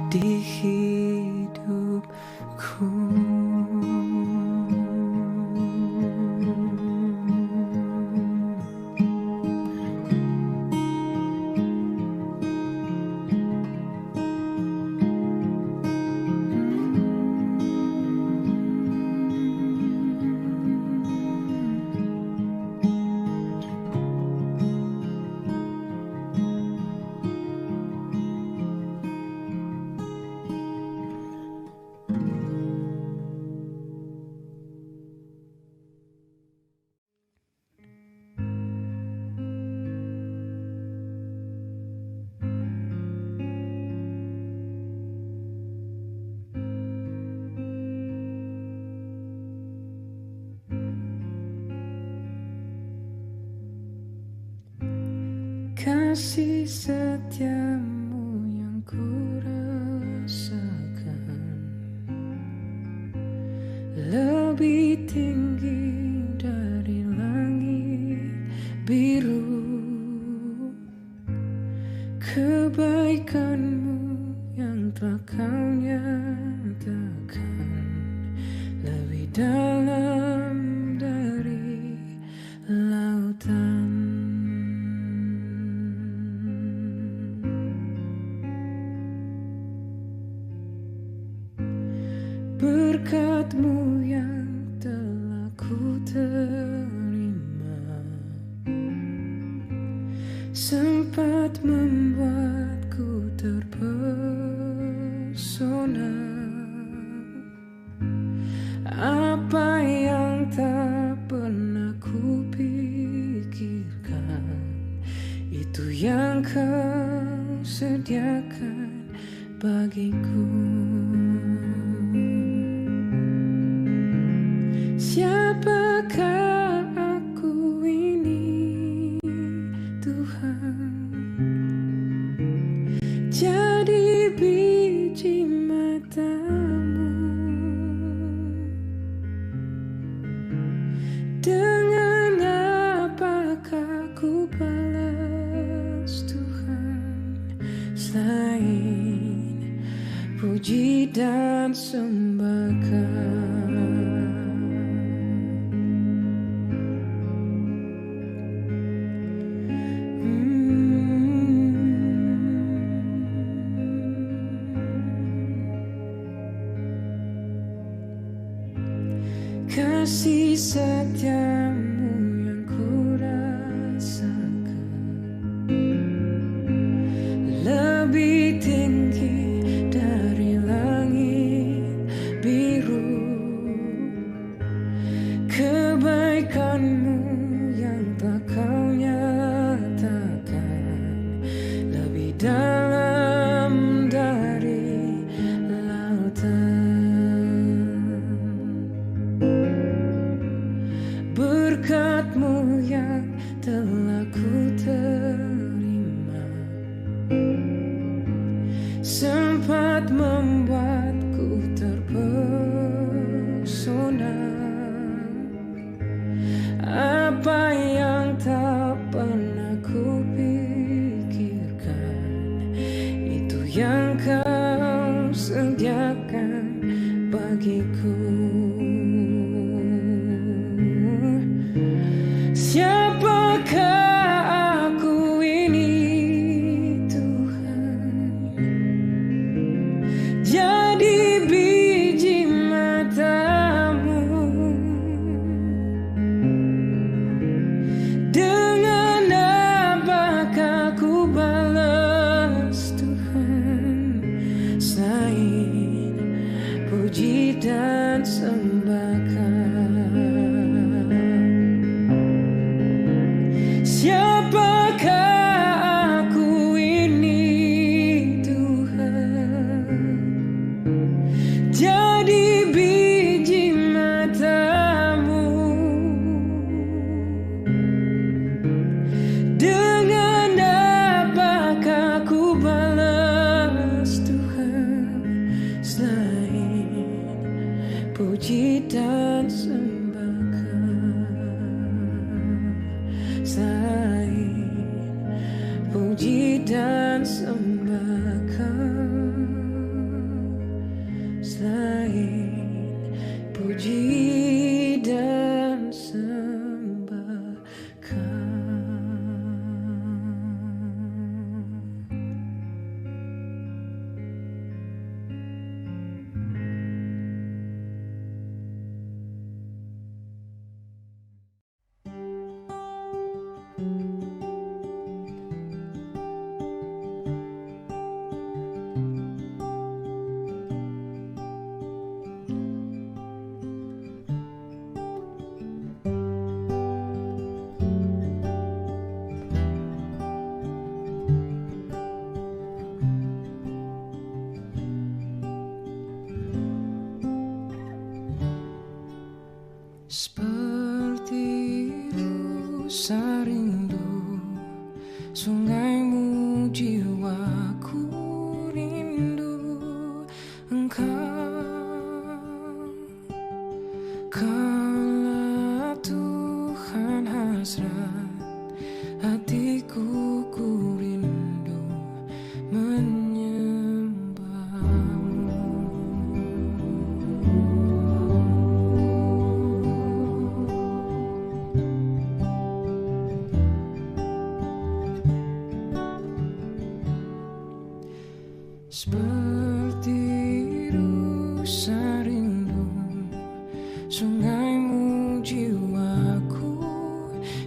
di hidupku. Kasih setiamu yang ku rasakan lebih tinggi dari langit biru. Kebaikanmu yang telah kau nyatakan lebih dalam dari lautan. Berkat-Mu yang telah ku terima sempat membuatku terpesona. Apa yang tak pernah ku pikirkan, itu yang Kau sediakan bagiku. Siapakah aku ini, Tuhan? Jadi biji mata-Mu. Dengan apakah ku balas, Tuhan, selain puji dan sembahkan. Kasih setiamu yang ku rasakan lebih tinggi dari langit biru. Kebaikan-Mu yang telah Kau nyatakan lebih dalam dari lautan. Sungaimu jiwaku rindu engkau. Kaulah Tuhan hasrat hatiku, ku rindu menyembahmu. Seperti rusa rindu sungaimu jiwaku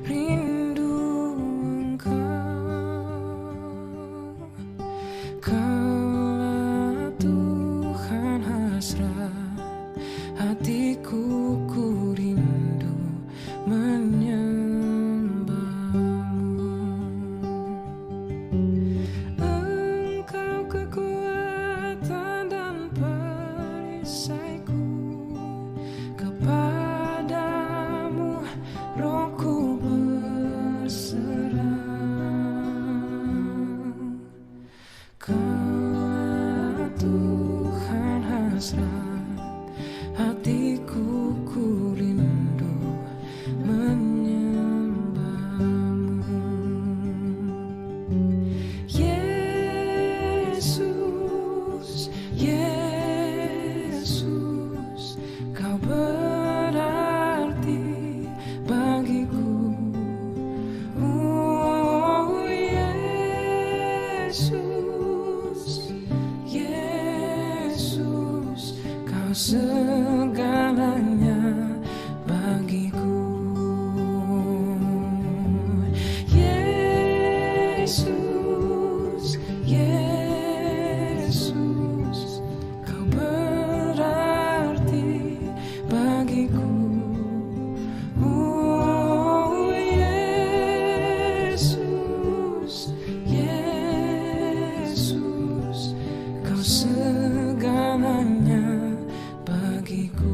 rindu engkau. Kaulah Tuhan hasrat hatiku, ku rindu menyembahmu. Engkau kekuatan dan perisaiku, kepadamu rohku berserah. Kaulah Tuhan hasrat hatiku, ku rindu menyembahmu. Yesus, Yesus, kau berarti bagiku. Oh Yesus, Yesus, kau segalanya bagiku. Yesus, Yesus, kau berarti bagiku. Oh Yesus, Yesus, kau segalanya bagiku.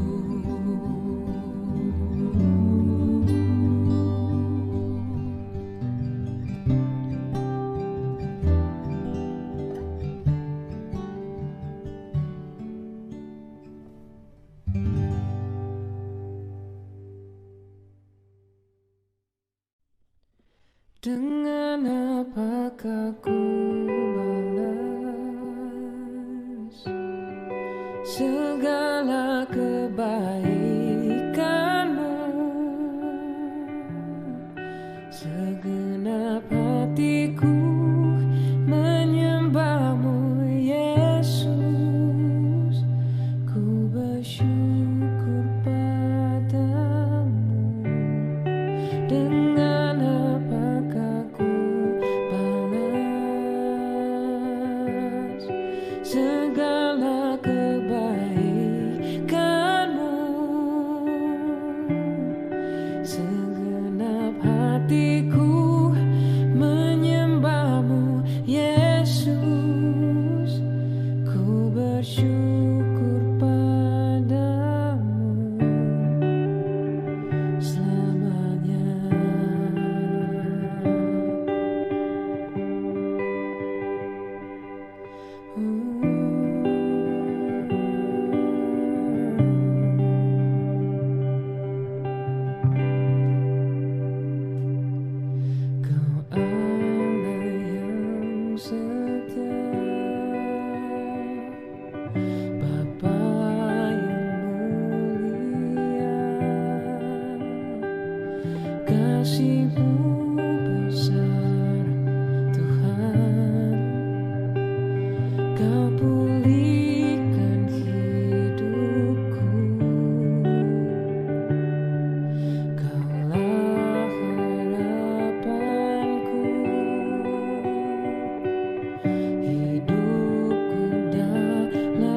Dengan apakah ku balas segala kebaikanmu? Segenap hatiku menyembahmu, Yesus. Ku bersyukur padamu. Dengan apakah ku balas segala kebaikanmu? Segenap hatiku menyembahmu, Yesus. Ku bersyukur padamu selamanya. Kau Allah yang setia, Bapa yang mulia, kasih-Mu besar Tuhan. Kau pulihkan hidupku. Kaulah harapanku. Hidupku dalam-Mu.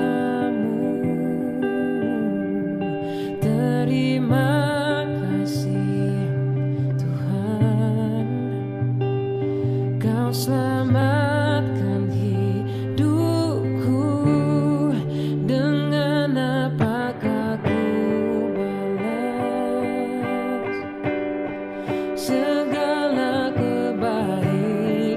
Terima kasih Tuhan. Kau selamatkan hidupku. Dengan apakah ku balas segala kebaikanmu?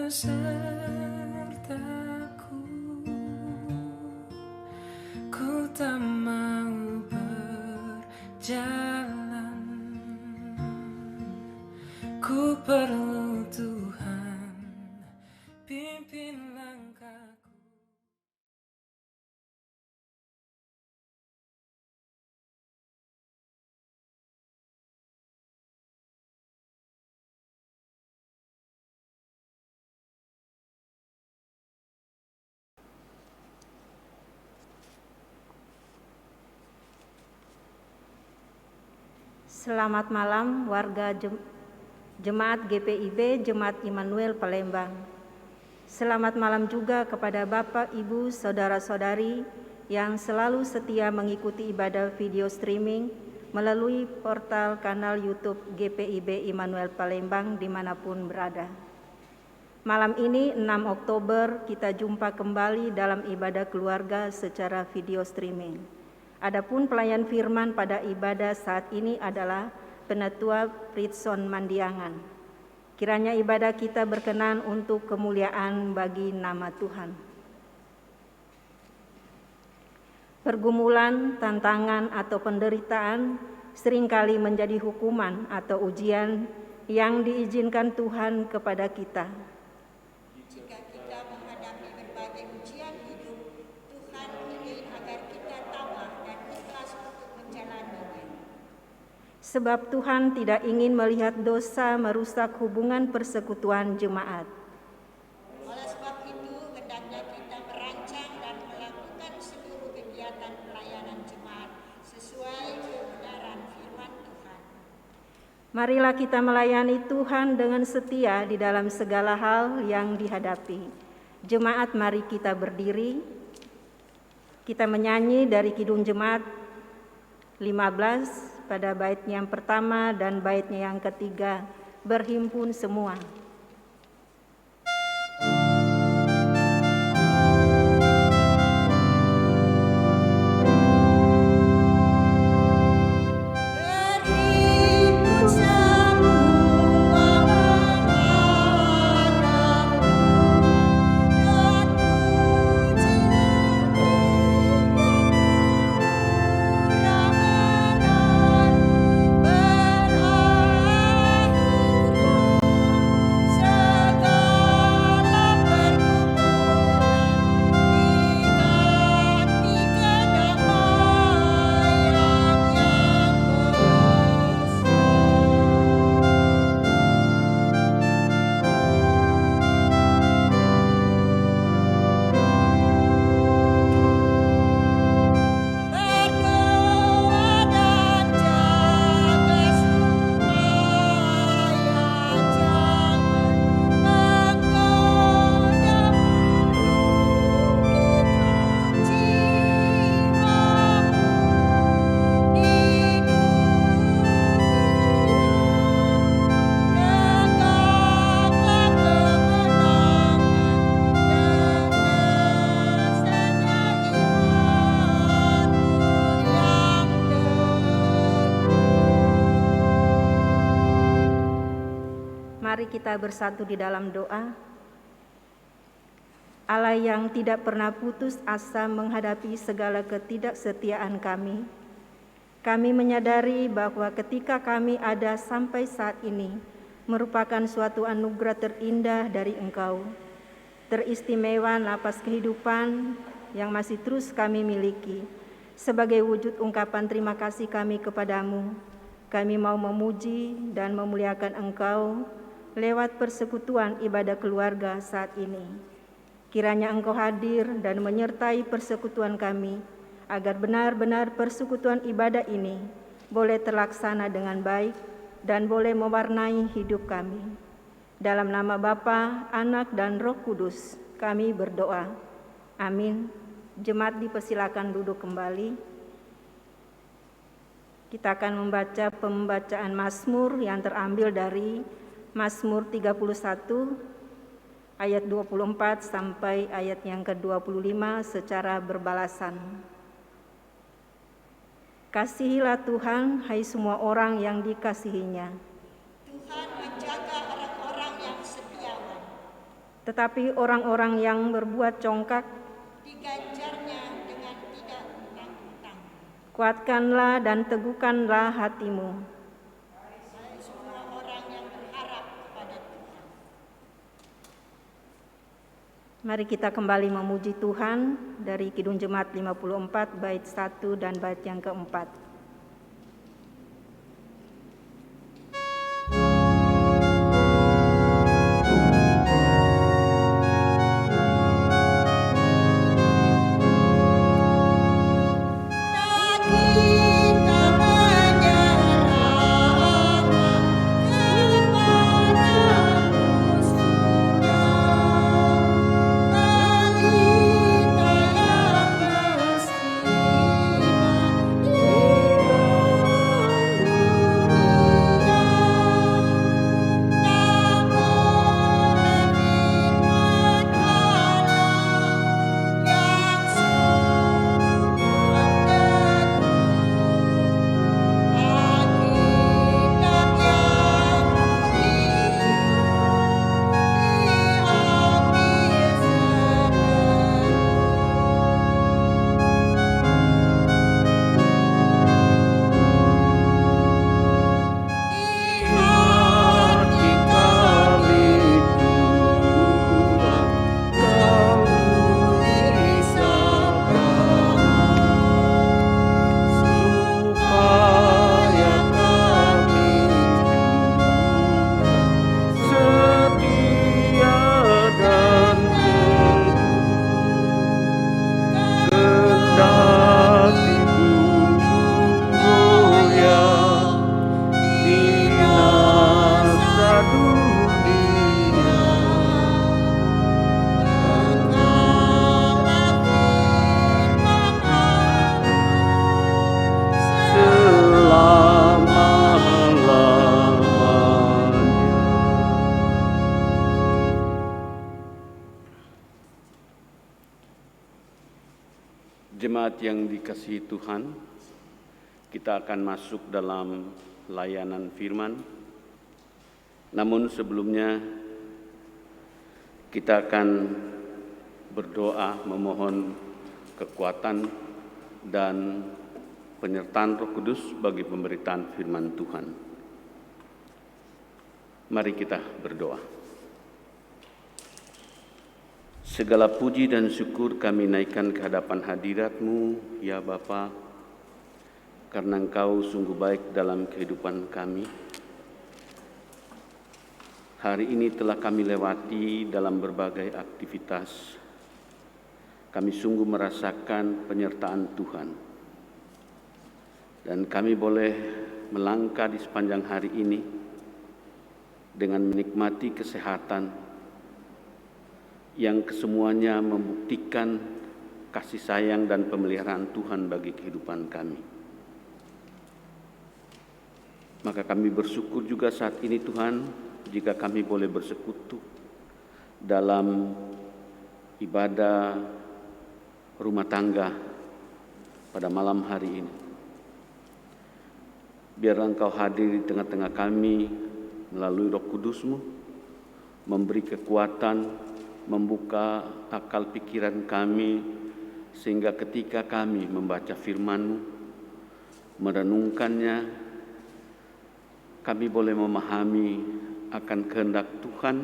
besertaku. Ku tak mau berjalan, ku perlu Tuhan pimpin langkahku. Selamat malam warga Jemaat GPIB Jemaat Immanuel Palembang. Selamat malam juga kepada Bapak, Ibu, Saudara-saudari yang selalu setia mengikuti ibadah video streaming melalui portal kanal YouTube GPIB Immanuel Palembang dimanapun berada. Malam ini 6 Oktober kita jumpa kembali dalam ibadah keluarga secara video streaming. Adapun pelayan firman pada ibadah saat ini adalah Penatua Pritson Mandiangan. Kiranya ibadah kita berkenan untuk kemuliaan bagi nama Tuhan. Pergumulan, tantangan, atau penderitaan seringkali menjadi hukuman atau ujian yang diizinkan Tuhan kepada kita. Jika kita menghadapi berbagai ujian hidup, Tuhan ingin agar kita tabah dan ikhlas untuk menjalaninya. Sebab Tuhan tidak ingin melihat dosa merusak hubungan persekutuan jemaat. Oleh sebab itu, hendaknya kita merancang dan melakukan seluruh kegiatan pelayanan jemaat sesuai kebenaran firman Tuhan. Marilah kita melayani Tuhan dengan setia di dalam segala hal yang dihadapi. Jemaat, mari kita berdiri. Kita menyanyi dari Kidung Jemaat 15 pada baitnya yang pertama dan baitnya yang ketiga, berhimpun semua. Mari kita bersatu di dalam doa. Allah yang tidak pernah putus asa menghadapi segala ketidaksetiaan kami, kami menyadari bahwa ketika kami ada sampai saat ini merupakan suatu anugerah terindah dari Engkau, teristimewa napas kehidupan yang masih terus kami miliki. Sebagai wujud ungkapan terima kasih kami kepadamu, kami mau memuji dan memuliakan Engkau lewat persekutuan ibadah keluarga saat ini. Kiranya Engkau hadir dan menyertai persekutuan kami, agar benar-benar persekutuan ibadah ini boleh terlaksana dengan baik dan boleh mewarnai hidup kami. Dalam nama Bapa, Anak, dan Roh Kudus, kami berdoa. Amin. Jemaat dipersilakan duduk kembali. Kita akan membaca pembacaan Mazmur yang terambil dari Mazmur 31 ayat 24 sampai ayat yang ke-25 secara berbalasan. Kasihilah Tuhan, hai semua orang yang dikasihinya. Tuhan menjaga orang-orang yang setiawan. Tetapi orang-orang yang berbuat congkak, diganjarnya dengan tidak tanggung-tanggung. kuatkanlah dan teguhkanlah hatimu. Hai semua orang yang berharap kepada Tuhan. Mari kita kembali memuji Tuhan dari Kidung Jemaat 54 bait 1 dan bait yang keempat. Jemaat yang dikasihi Tuhan, kita akan masuk dalam layanan firman. Namun sebelumnya kita akan berdoa memohon kekuatan dan penyertaan Roh Kudus bagi pemberitaan firman Tuhan. Mari kita berdoa. Segala puji dan syukur kami naikkan ke hadapan hadirat-Mu, ya Bapa, karena Engkau sungguh baik dalam kehidupan kami. Hari ini telah kami lewati dalam berbagai aktivitas. Kami sungguh merasakan penyertaan Tuhan. Dan kami boleh melangkah di sepanjang hari ini dengan menikmati kesehatan yang kesemuanya membuktikan kasih sayang dan pemeliharaan Tuhan bagi kehidupan kami. Maka kami bersyukur juga saat ini Tuhan, jika kami boleh bersekutu dalam ibadah rumah tangga pada malam hari ini. Biarlah Engkau hadir di tengah-tengah kami melalui Roh Kudus-Mu, memberi kekuatan, membuka akal pikiran kami, sehingga ketika kami membaca firman-Mu, merenungkannya, kami boleh memahami akan kehendak Tuhan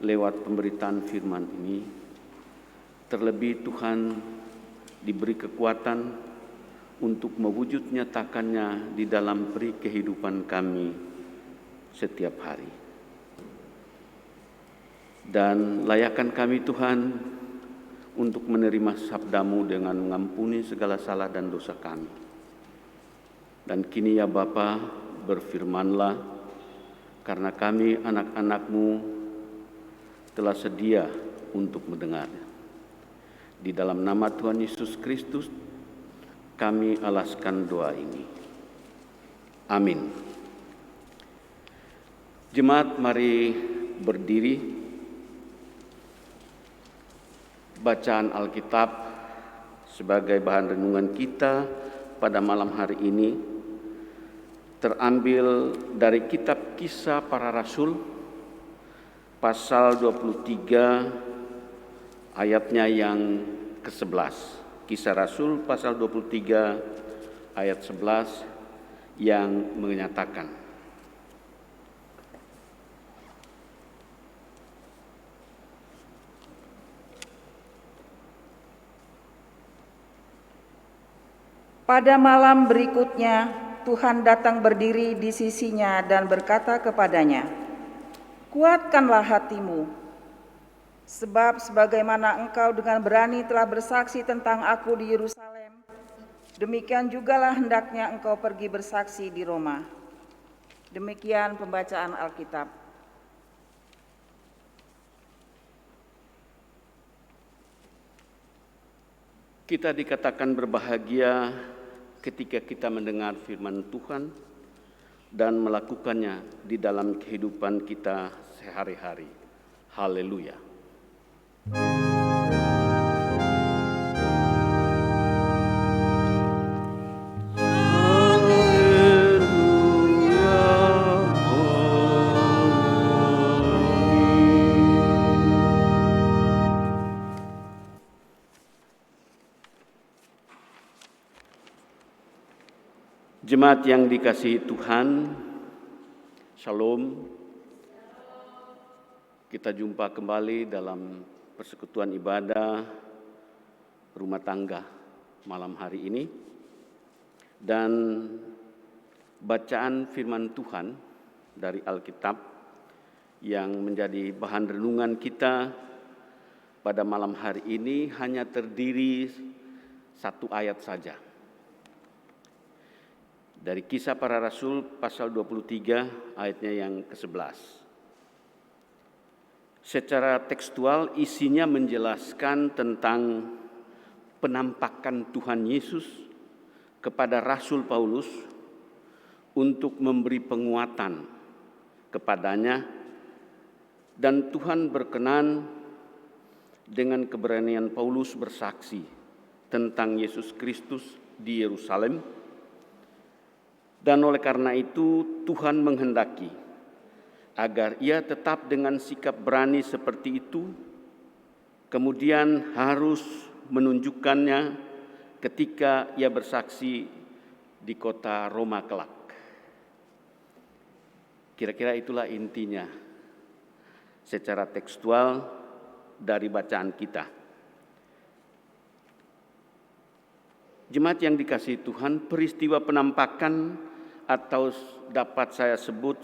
lewat pemberitaan firman ini. Terlebih Tuhan diberi kekuatan untuk mewujud nyatakannya di dalam peri kehidupan kami setiap hari. Dan layakkan kami Tuhan untuk menerima sabda-Mu dengan mengampuni segala salah dan dosa kami. Dan kini ya Bapa, berfirmanlah, karena kami anak-anak-Mu telah sedia untuk mendengarnya. Di dalam nama Tuhan Yesus Kristus, kami alaskan doa ini. Amin. Jemaat, mari berdiri. Bacaan Alkitab sebagai bahan renungan kita pada malam hari ini terambil dari kitab Kisah Para Rasul pasal 23 ayatnya yang ke-11. Kisah Rasul pasal 23 ayat 11 yang menyatakan, pada malam berikutnya Tuhan datang berdiri di sisinya dan berkata kepadanya, "Kuatkanlah hatimu, sebab sebagaimana engkau dengan berani telah bersaksi tentang aku di Yerusalem, demikian jugalah hendaknya engkau pergi bersaksi di Roma." Demikian pembacaan Alkitab. Kita dikatakan berbahagia ketika kita mendengar firman Tuhan dan melakukannya di dalam kehidupan kita sehari-hari. Haleluya. Jemaat yang dikasihi Tuhan, Shalom. Kita jumpa kembali dalam persekutuan ibadah rumah tangga malam hari ini. Dan bacaan firman Tuhan dari Alkitab yang menjadi bahan renungan kita pada malam hari ini hanya terdiri satu ayat saja. Dari Kisah Para Rasul pasal 23 ayatnya yang ke-11. Secara tekstual isinya menjelaskan tentang penampakan Tuhan Yesus kepada Rasul Paulus untuk memberi penguatan kepadanya, dan Tuhan berkenan dengan keberanian Paulus bersaksi tentang Yesus Kristus di Yerusalem. Dan oleh karena itu Tuhan menghendaki agar ia tetap dengan sikap berani seperti itu, kemudian harus menunjukkannya ketika ia bersaksi di kota Roma kelak. Kira-kira itulah intinya secara tekstual dari bacaan kita. Jemaat yang dikasihi Tuhan, peristiwa penampakan atau dapat saya sebut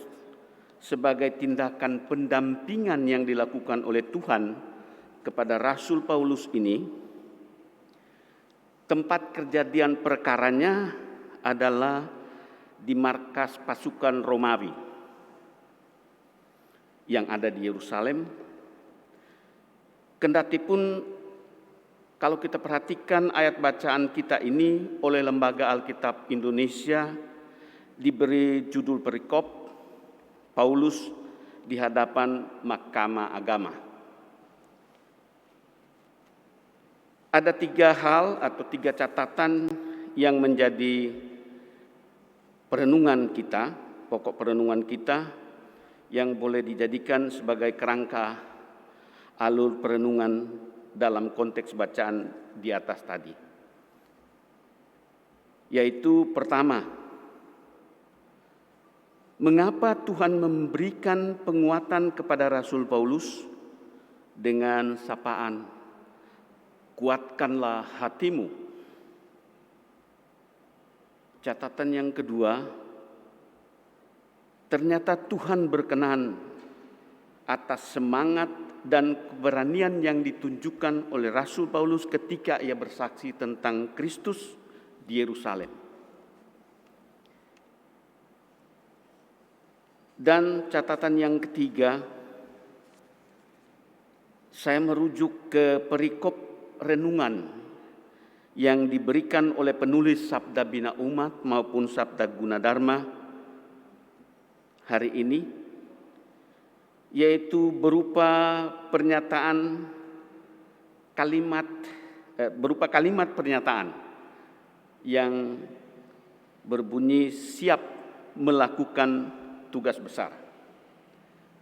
sebagai tindakan pendampingan yang dilakukan oleh Tuhan kepada Rasul Paulus ini, tempat kejadian perkaranya adalah di markas pasukan Romawi yang ada di Yerusalem. Kendatipun kalau kita perhatikan ayat bacaan kita ini oleh Lembaga Alkitab Indonesia diberi judul perikop Paulus di hadapan Mahkamah Agama. Ada 3 hal atau 3 catatan yang menjadi perenungan kita, pokok perenungan kita yang boleh dijadikan sebagai kerangka alur perenungan dalam konteks bacaan di atas tadi. Yaitu pertama, mengapa Tuhan memberikan penguatan kepada Rasul Paulus dengan sapaan, "Kuatkanlah hatimu"? Catatan yang kedua, ternyata Tuhan berkenan atas semangat dan keberanian yang ditunjukkan oleh Rasul Paulus ketika ia bersaksi tentang Kristus di Yerusalem. Dan catatan yang ketiga, saya merujuk ke perikop renungan yang diberikan oleh penulis Sabda Bina Umat maupun Sabda Gunadarma hari ini, yaitu berupa kalimat pernyataan yang berbunyi siap melakukan tugas besar.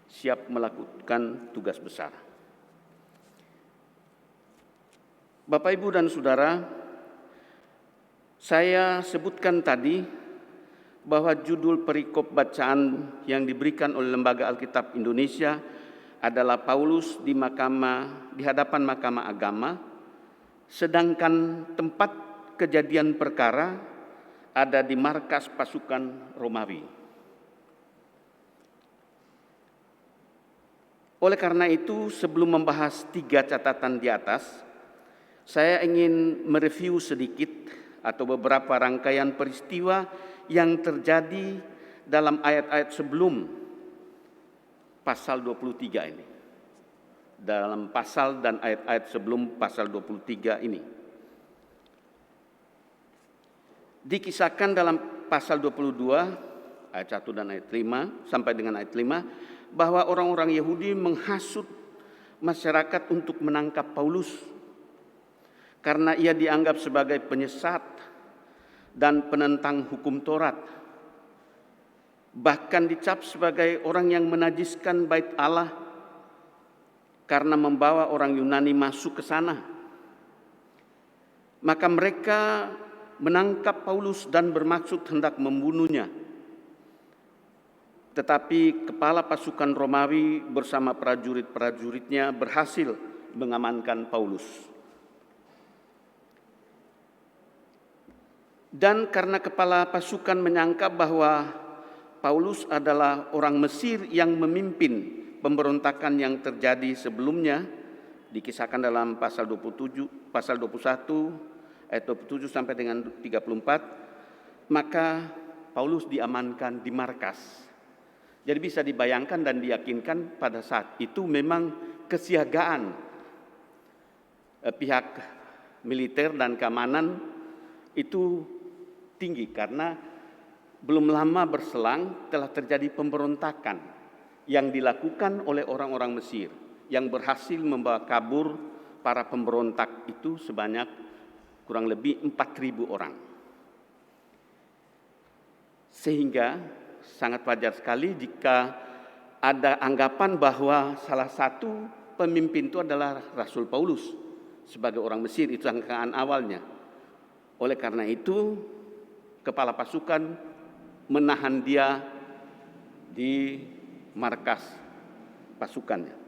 siap melakukan tugas besar. Bapak, Ibu, dan Saudara, saya sebutkan tadi bahwa judul perikop bacaan yang diberikan oleh Lembaga Alkitab Indonesia adalah Paulus di hadapan Mahkamah Agama, sedangkan tempat kejadian perkara ada di markas pasukan Romawi. Oleh karena itu, sebelum membahas 3 catatan di atas, saya ingin mereview sedikit atau beberapa rangkaian peristiwa yang terjadi dalam ayat-ayat sebelum pasal 23 ini. Dalam pasal dan ayat-ayat sebelum pasal 23 ini. Dikisahkan dalam pasal 22 ayat 1 dan ayat 5 sampai dengan ayat 5 bahwa orang-orang Yahudi menghasut masyarakat untuk menangkap Paulus karena ia dianggap sebagai penyesat dan penentang hukum Taurat. Bahkan dicap sebagai orang yang menajiskan bait Allah karena membawa orang Yunani masuk ke sana. Maka mereka menangkap Paulus dan bermaksud hendak membunuhnya. Tetapi kepala pasukan Romawi bersama prajurit-prajuritnya berhasil mengamankan Paulus. Dan karena kepala pasukan menyangka bahwa Paulus adalah orang Mesir yang memimpin pemberontakan yang terjadi sebelumnya, dikisahkan dalam pasal 27, pasal 21, ayat 27 sampai dengan 34, maka Paulus diamankan di markas. Jadi bisa dibayangkan dan diyakinkan pada saat itu memang kesiagaan pihak militer dan keamanan itu tinggi karena belum lama berselang telah terjadi pemberontakan yang dilakukan oleh orang-orang Mesir yang berhasil membawa kabur para pemberontak itu sebanyak kurang lebih 4.000 orang. Sehingga sangat wajar sekali jika ada anggapan bahwa salah satu pemimpin itu adalah Rasul Paulus sebagai orang Mesir, itu sangkaan awalnya. Oleh karena itu, kepala pasukan menahan dia di markas pasukannya.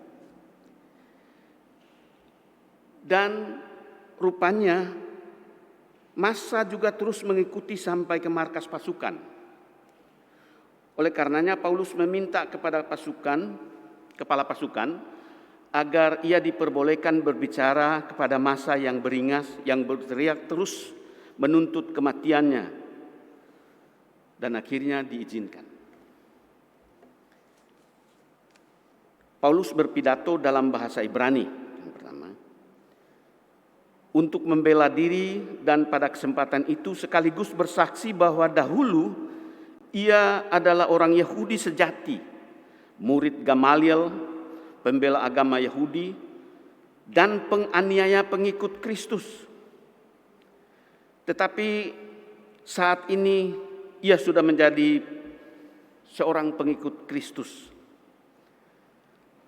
Dan rupanya massa juga terus mengikuti sampai ke markas pasukan. Oleh karenanya Paulus meminta kepada kepala pasukan agar ia diperbolehkan berbicara kepada massa yang beringas, yang berteriak terus menuntut kematiannya. Dan akhirnya diizinkan. Paulus berpidato dalam bahasa Ibrani yang pertama untuk membela diri dan pada kesempatan itu sekaligus bersaksi bahwa dahulu ia adalah orang Yahudi sejati, murid Gamaliel, pembela agama Yahudi dan penganiaya pengikut Kristus. Tetapi saat ini ia sudah menjadi seorang pengikut Kristus.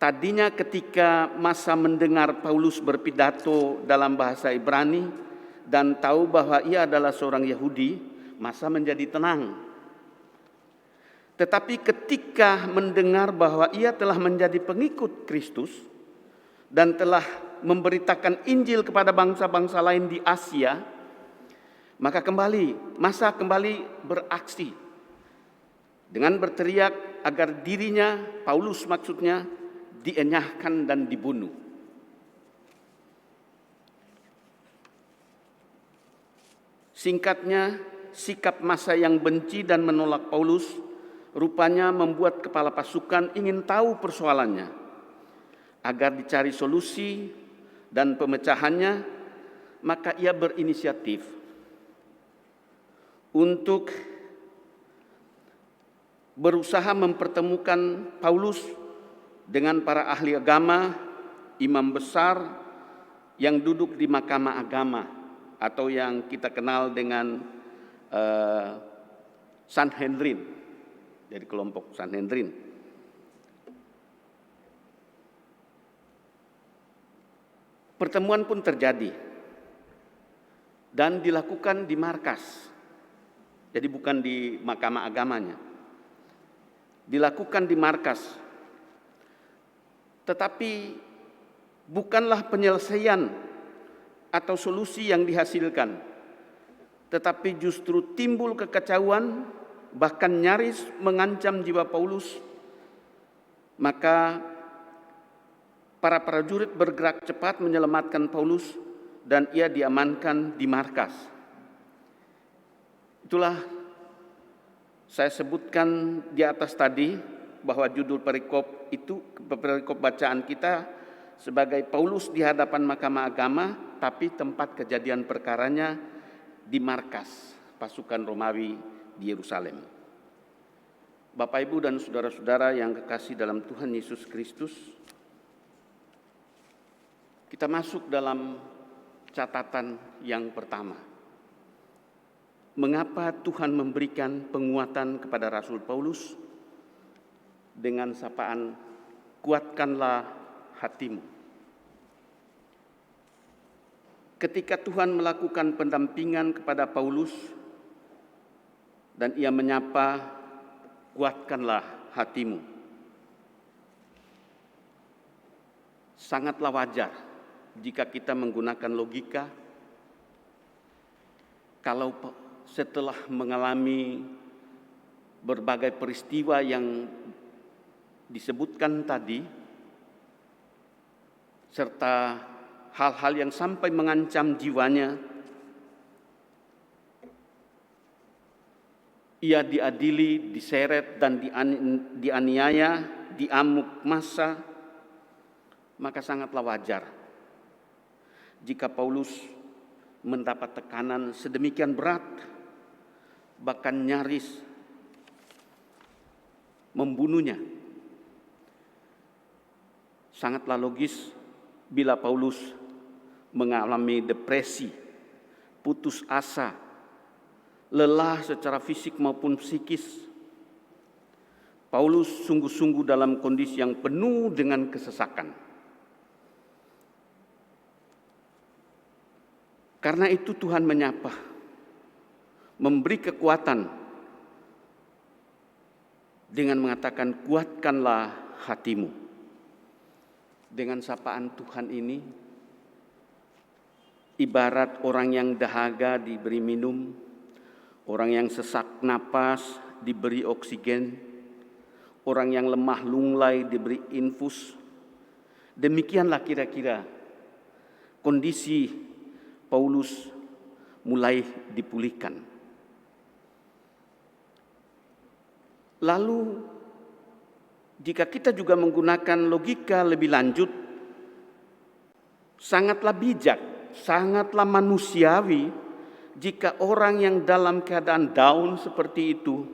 Tadinya ketika massa mendengar Paulus berpidato dalam bahasa Ibrani dan tahu bahwa ia adalah seorang Yahudi, massa menjadi tenang. Tetapi ketika mendengar bahwa ia telah menjadi pengikut Kristus dan telah memberitakan Injil kepada bangsa-bangsa lain di Asia, maka massa kembali beraksi dengan berteriak agar dirinya, Paulus maksudnya, dienyahkan dan dibunuh. Singkatnya, sikap massa yang benci dan menolak Paulus rupanya membuat kepala pasukan ingin tahu persoalannya agar dicari solusi dan pemecahannya, maka ia berinisiatif untuk berusaha mempertemukan Paulus dengan para ahli agama, imam besar yang duduk di mahkamah agama atau yang kita kenal dengan Sanhedrin, dari kelompok Sanhedrin. Pertemuan pun terjadi dan dilakukan di markas. Jadi bukan di mahkamah agamanya. Dilakukan di markas. Tetapi bukanlah penyelesaian atau solusi yang dihasilkan, tetapi justru timbul kekacauan, bahkan nyaris mengancam jiwa Paulus. Maka para prajurit bergerak cepat menyelamatkan Paulus dan ia diamankan di markas. Itulah saya sebutkan di atas tadi bahwa judul perikop bacaan kita sebagai Paulus di hadapan mahkamah agama, tapi tempat kejadian perkaranya di markas pasukan Romawi di Yerusalem. Bapak, Ibu, dan saudara-saudara yang kekasih dalam Tuhan Yesus Kristus, kita masuk dalam catatan yang pertama. Mengapa Tuhan memberikan penguatan kepada Rasul Paulus dengan sapaan kuatkanlah hatimu? Ketika Tuhan melakukan pendampingan kepada Paulus dan ia menyapa kuatkanlah hatimu, sangatlah wajar jika kita menggunakan logika. Kalau setelah mengalami berbagai peristiwa yang disebutkan tadi, serta hal-hal yang sampai mengancam jiwanya, ia diadili, diseret, dan dianiaya, diamuk massa, maka sangatlah wajar jika Paulus mendapat tekanan sedemikian berat, bahkan nyaris membunuhnya. Sangatlah logis bila Paulus mengalami depresi, putus asa, lelah secara fisik maupun psikis. Paulus sungguh-sungguh dalam kondisi yang penuh dengan kesesakan. Karena itu Tuhan menyapa, memberi kekuatan dengan mengatakan kuatkanlah hatimu. Dengan sapaan Tuhan ini, ibarat orang yang dahaga diberi minum, orang yang sesak napas diberi oksigen, orang yang lemah lunglai diberi infus. Demikianlah kira-kira kondisi Paulus mulai dipulihkan. Lalu jika kita juga menggunakan logika lebih lanjut, sangatlah bijak, sangatlah manusiawi jika orang yang dalam keadaan down seperti itu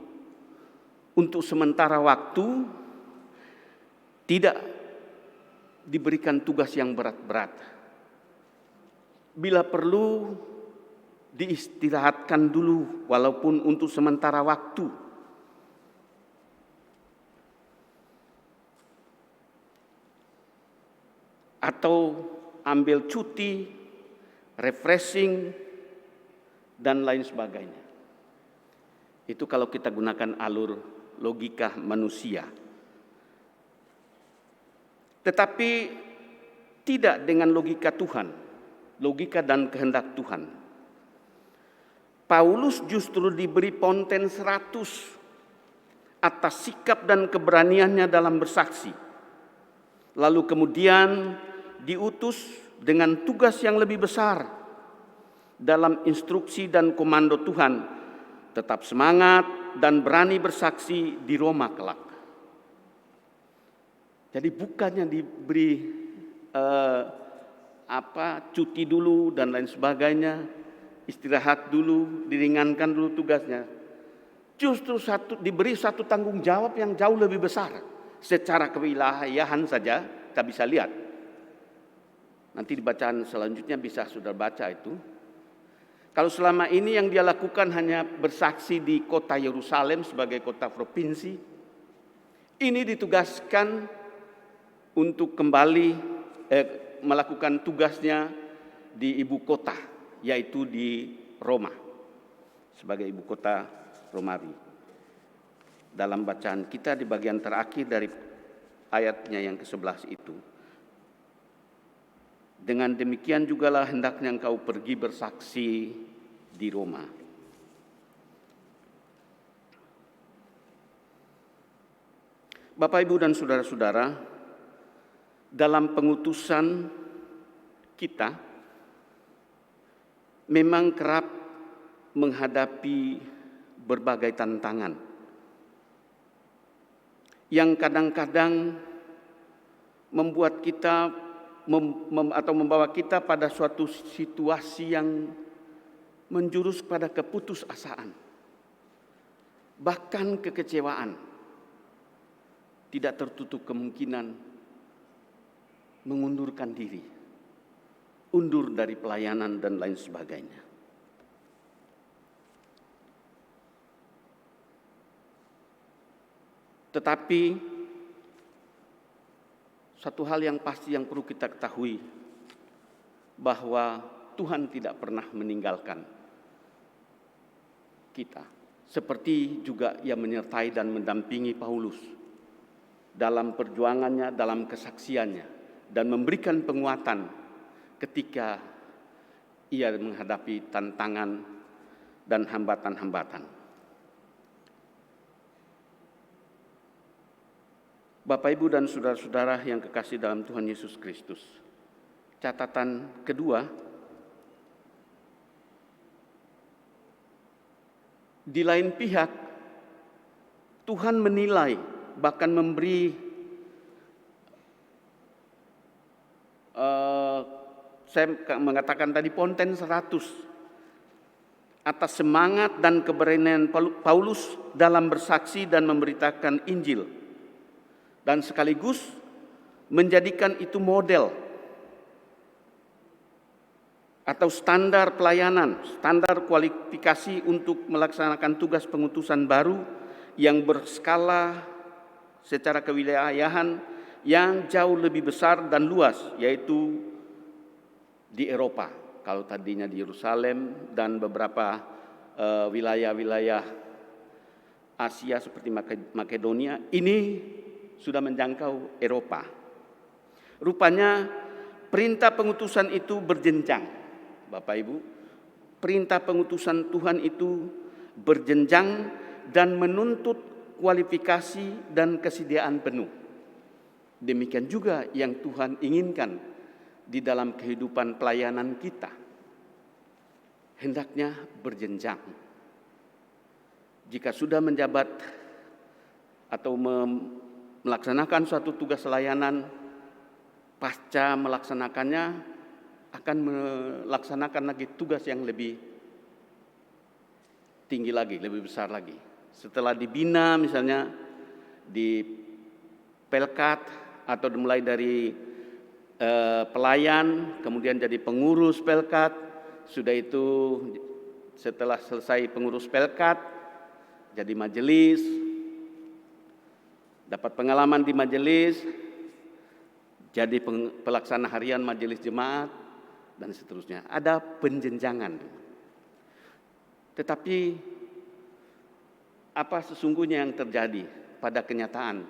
untuk sementara waktu tidak diberikan tugas yang berat-berat. Bila perlu diistirahatkan dulu walaupun untuk sementara waktu. Atau ambil cuti, refreshing, dan lain sebagainya. Itu kalau kita gunakan alur logika manusia. Tetapi tidak dengan logika Tuhan. Logika dan kehendak Tuhan. Paulus justru diberi ponten 100 atas sikap dan keberaniannya dalam bersaksi. Lalu kemudian diutus dengan tugas yang lebih besar dalam instruksi dan komando Tuhan. Tetap semangat dan berani bersaksi di Roma kelak. Jadi bukannya diberi cuti dulu dan lain sebagainya, istirahat dulu, diringankan dulu tugasnya. Justru diberi satu tanggung jawab yang jauh lebih besar. Secara kewilayahan saja kita bisa lihat. Nanti di bacaan selanjutnya bisa sudah baca itu. Kalau selama ini yang dia lakukan hanya bersaksi di kota Yerusalem sebagai kota provinsi, ini ditugaskan untuk kembali melakukan tugasnya di ibu kota, yaitu di Roma, sebagai ibu kota Romawi. Dalam bacaan kita di bagian terakhir dari ayatnya yang ke-11 itu, dengan demikian jugalah hendaknya engkau pergi bersaksi di Roma. Bapak, Ibu, dan saudara-saudara, dalam pengutusan kita memang kerap menghadapi berbagai tantangan yang kadang-kadang membuat kita atau membawa kita pada suatu situasi yang menjurus pada keputusasaan, bahkan kekecewaan. Tidak tertutup kemungkinan mengundurkan diri, undur dari pelayanan dan lain sebagainya. Tetapi satu hal yang pasti yang perlu kita ketahui, bahwa Tuhan tidak pernah meninggalkan kita. Seperti juga Ia menyertai dan mendampingi Paulus dalam perjuangannya, dalam kesaksiannya, dan memberikan penguatan ketika ia menghadapi tantangan dan hambatan-hambatan. Bapak, Ibu, dan saudara-saudara yang kekasih dalam Tuhan Yesus Kristus, catatan kedua, di lain pihak Tuhan menilai, bahkan memberi saya mengatakan tadi ponten 100 atas semangat dan keberanian Paulus dalam bersaksi dan memberitakan Injil, dan sekaligus menjadikan itu model atau standar pelayanan, standar kualifikasi untuk melaksanakan tugas pengutusan baru yang berskala secara kewilayahan yang jauh lebih besar dan luas, yaitu di Eropa. Kalau tadinya di Yerusalem dan beberapa wilayah-wilayah Asia seperti Makedonia, ini sudah menjangkau Eropa. Rupanya perintah pengutusan itu berjenjang, Bapak Ibu. Perintah pengutusan Tuhan itu berjenjang dan menuntut kualifikasi dan kesediaan penuh. Demikian juga yang Tuhan inginkan di dalam kehidupan pelayanan kita. Hendaknya berjenjang. Jika sudah menjabat atau melaksanakan suatu tugas layanan, pasca melaksanakannya akan melaksanakan lagi tugas yang lebih tinggi lagi, lebih besar lagi. Setelah dibina misalnya di Pelkat atau mulai dari pelayan, kemudian jadi pengurus Pelkat, sudah itu setelah selesai pengurus Pelkat, jadi majelis, dapat pengalaman di majelis, jadi pelaksana harian majelis jemaat, dan seterusnya. Ada penjenjangan. Tetapi apa sesungguhnya yang terjadi pada kenyataan,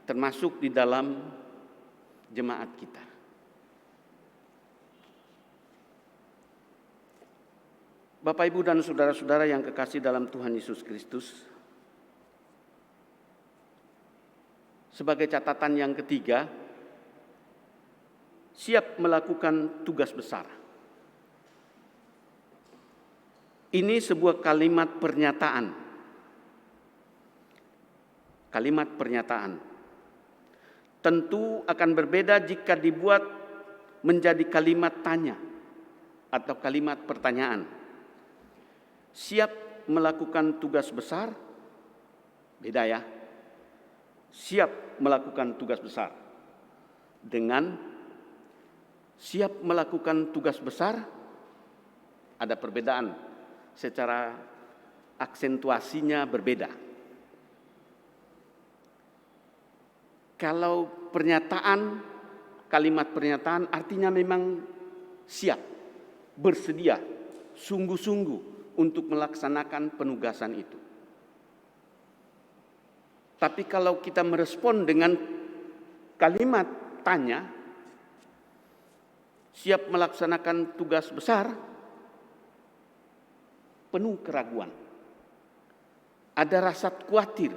termasuk di dalam jemaat kita? Bapak, Ibu, dan saudara-saudara yang kekasih dalam Tuhan Yesus Kristus, sebagai catatan yang ketiga, siap melakukan tugas besar. Ini sebuah kalimat pernyataan. Kalimat pernyataan tentu akan berbeda jika dibuat menjadi kalimat tanya atau kalimat pertanyaan. Siap melakukan tugas besar, beda ya. Siap melakukan tugas besar dengan siap melakukan tugas besar, ada perbedaan secara aksentuasinya berbeda. Kalau pernyataan kalimat pernyataan artinya memang siap, bersedia, sungguh-sungguh untuk melaksanakan penugasan itu. Tapi kalau kita merespon dengan kalimat tanya, siap melaksanakan tugas besar, penuh keraguan. Ada rasa khawatir,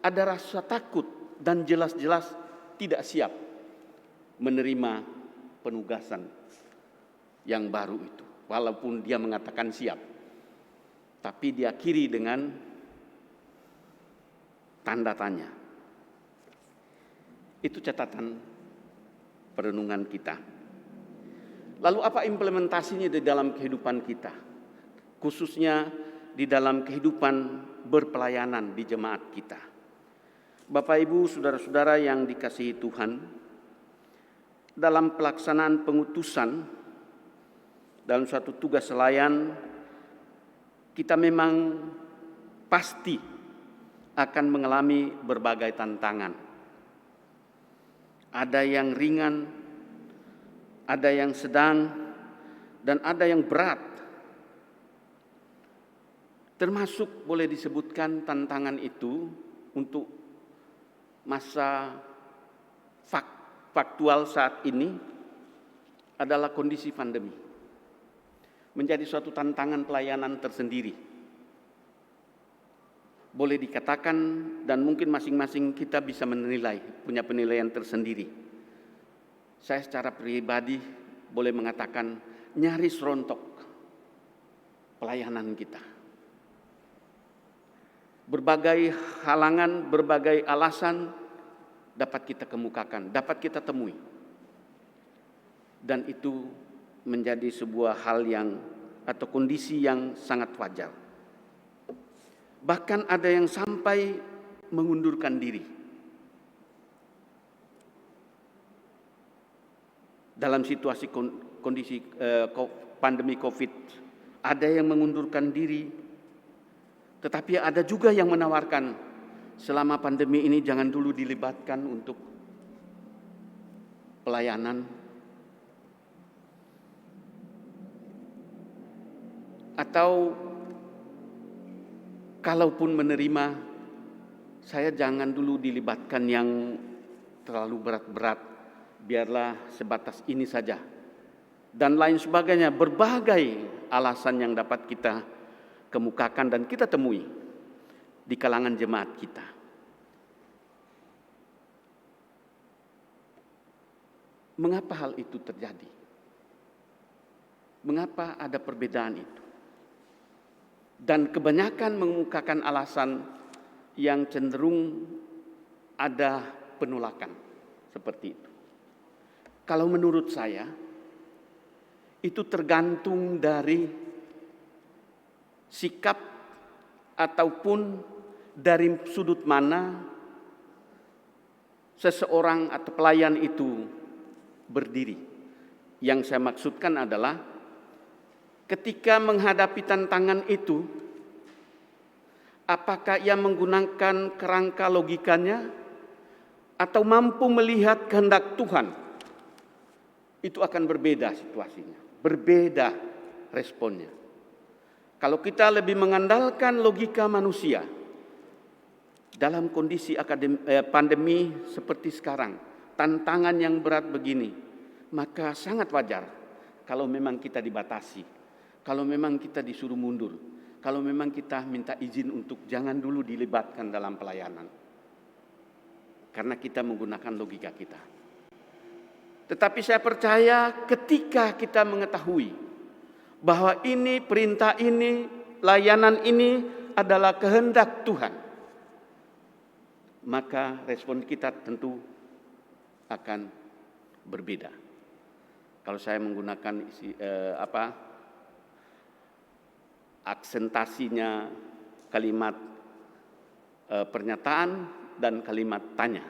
ada rasa takut, dan jelas-jelas tidak siap menerima penugasan yang baru itu. Walaupun dia mengatakan siap, tapi diakhiri dengan tanda tanya. Itu catatan perenungan kita. Lalu apa implementasinya di dalam kehidupan kita? Khususnya di dalam kehidupan berpelayanan di jemaat kita. Bapak, Ibu, saudara-saudara yang dikasihi Tuhan, dalam pelaksanaan pengutusan dalam suatu tugas selayan, kita memang pasti akan mengalami berbagai tantangan. Ada yang ringan, ada yang sedang, dan ada yang berat. Termasuk boleh disebutkan tantangan itu untuk masa faktual saat ini adalah kondisi pandemi. Menjadi suatu tantangan pelayanan tersendiri. Boleh dikatakan, dan mungkin masing-masing kita bisa menilai, punya penilaian tersendiri. Saya secara pribadi boleh mengatakan nyaris rontok pelayanan kita. Berbagai halangan, berbagai alasan dapat kita kemukakan, dapat kita temui. Dan itu menjadi sebuah hal yang atau kondisi yang sangat wajar. Bahkan ada yang sampai mengundurkan diri. Dalam situasi kondisi pandemi COVID, ada yang mengundurkan diri, tetapi ada juga yang menawarkan selama pandemi ini jangan dulu dilibatkan untuk pelayanan. Atau kalaupun menerima, saya jangan dulu dilibatkan yang terlalu berat-berat, biarlah sebatas ini saja. Dan lain sebagainya, berbagai alasan yang dapat kita kemukakan dan kita temui di kalangan jemaat kita. Mengapa hal itu terjadi? Mengapa ada perbedaan itu? Dan kebanyakan mengemukakan alasan yang cenderung ada penolakan seperti itu. Kalau menurut saya, itu tergantung dari sikap ataupun dari sudut mana seseorang atau pelayan itu berdiri. Yang saya maksudkan adalah ketika menghadapi tantangan itu, apakah ia menggunakan kerangka logikanya atau mampu melihat kehendak Tuhan? Itu akan berbeda situasinya, berbeda responnya. Kalau kita lebih mengandalkan logika manusia dalam kondisi pandemi seperti sekarang, tantangan yang berat begini, maka sangat wajar kalau memang kita dibatasi. Kalau memang kita disuruh mundur, kalau memang kita minta izin untuk jangan dulu dilibatkan dalam pelayanan. Karena kita menggunakan logika kita. Tetapi saya percaya ketika kita mengetahui bahwa ini, perintah ini, layanan ini adalah kehendak Tuhan, maka respon kita tentu akan berbeda. Kalau saya menggunakan aksentasinya kalimat pernyataan dan kalimat tanya.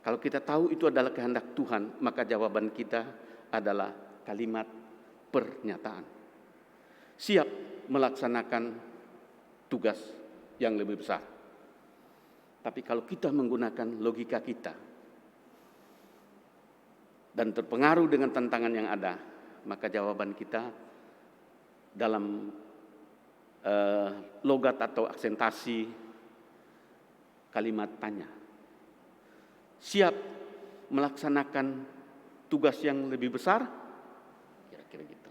Kalau kita tahu itu adalah kehendak Tuhan, maka jawaban kita adalah kalimat pernyataan. Siap melaksanakan tugas yang lebih besar. Tapi kalau kita menggunakan logika kita, dan terpengaruh dengan tantangan yang ada, maka jawaban kita dalam logat atau aksentasi kalimat tanya. Siap melaksanakan tugas yang lebih besar? Kira-kira gitu.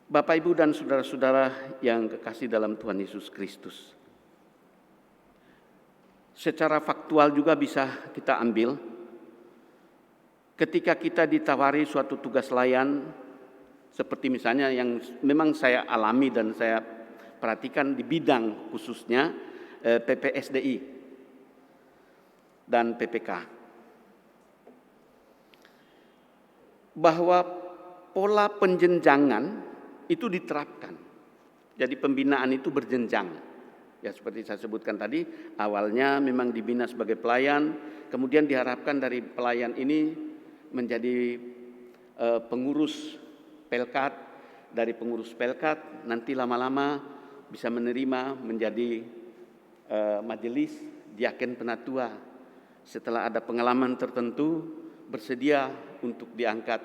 Bapak, Ibu, dan saudara-saudara yang kekasih dalam Tuhan Yesus Kristus. Secara faktual juga bisa kita ambil ketika kita ditawari suatu tugas layan, seperti misalnya yang memang saya alami dan saya perhatikan di bidang khususnya PPSDI dan PPK, bahwa pola penjenjangan itu diterapkan. Jadi pembinaan itu berjenjang. Ya, seperti saya sebutkan tadi, awalnya memang dibina sebagai pelayan, kemudian diharapkan dari pelayan ini menjadi pengurus Pelkat, dari pengurus Pelkat nanti lama-lama bisa menerima menjadi majelis diaken penatua. Setelah ada pengalaman tertentu bersedia untuk diangkat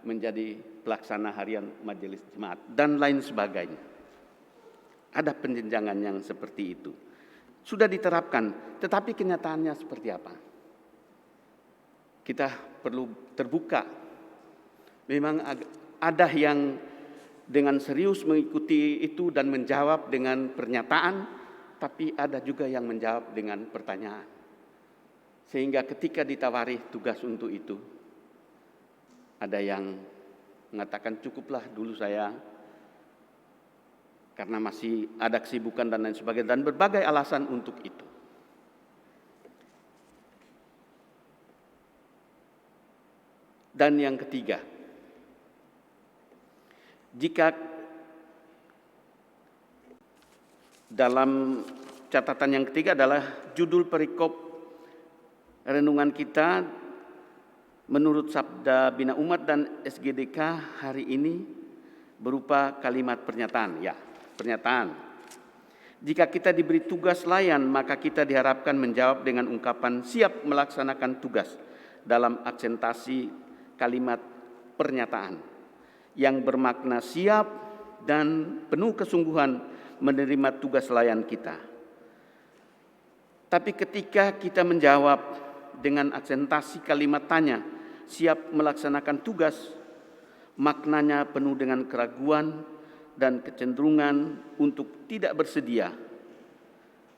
menjadi pelaksana harian majelis jemaat dan lain sebagainya. Ada penjenjangan yang seperti itu. Sudah diterapkan, tetapi kenyataannya seperti apa? Kita perlu terbuka. Memang ada yang dengan serius mengikuti itu dan menjawab dengan pernyataan, tapi ada juga yang menjawab dengan pertanyaan. Sehingga ketika ditawari tugas untuk itu, ada yang mengatakan cukuplah dulu saya, karena masih ada kesibukan dan lain sebagainya, dan berbagai alasan untuk itu. Dan yang ketiga, jika dalam catatan yang ketiga adalah judul perikop renungan kita menurut Sabda Bina Umat dan SGDK hari ini berupa kalimat pernyataan. Ya, pernyataan. Jika kita diberi tugas layan, maka kita diharapkan menjawab dengan ungkapan siap melaksanakan tugas dalam aksentasi kalimat pernyataan yang bermakna siap dan penuh kesungguhan menerima tugas layan kita. Tapi ketika kita menjawab dengan aksentasi kalimat tanya, siap melaksanakan tugas, maknanya penuh dengan keraguan dan kecenderungan untuk tidak bersedia.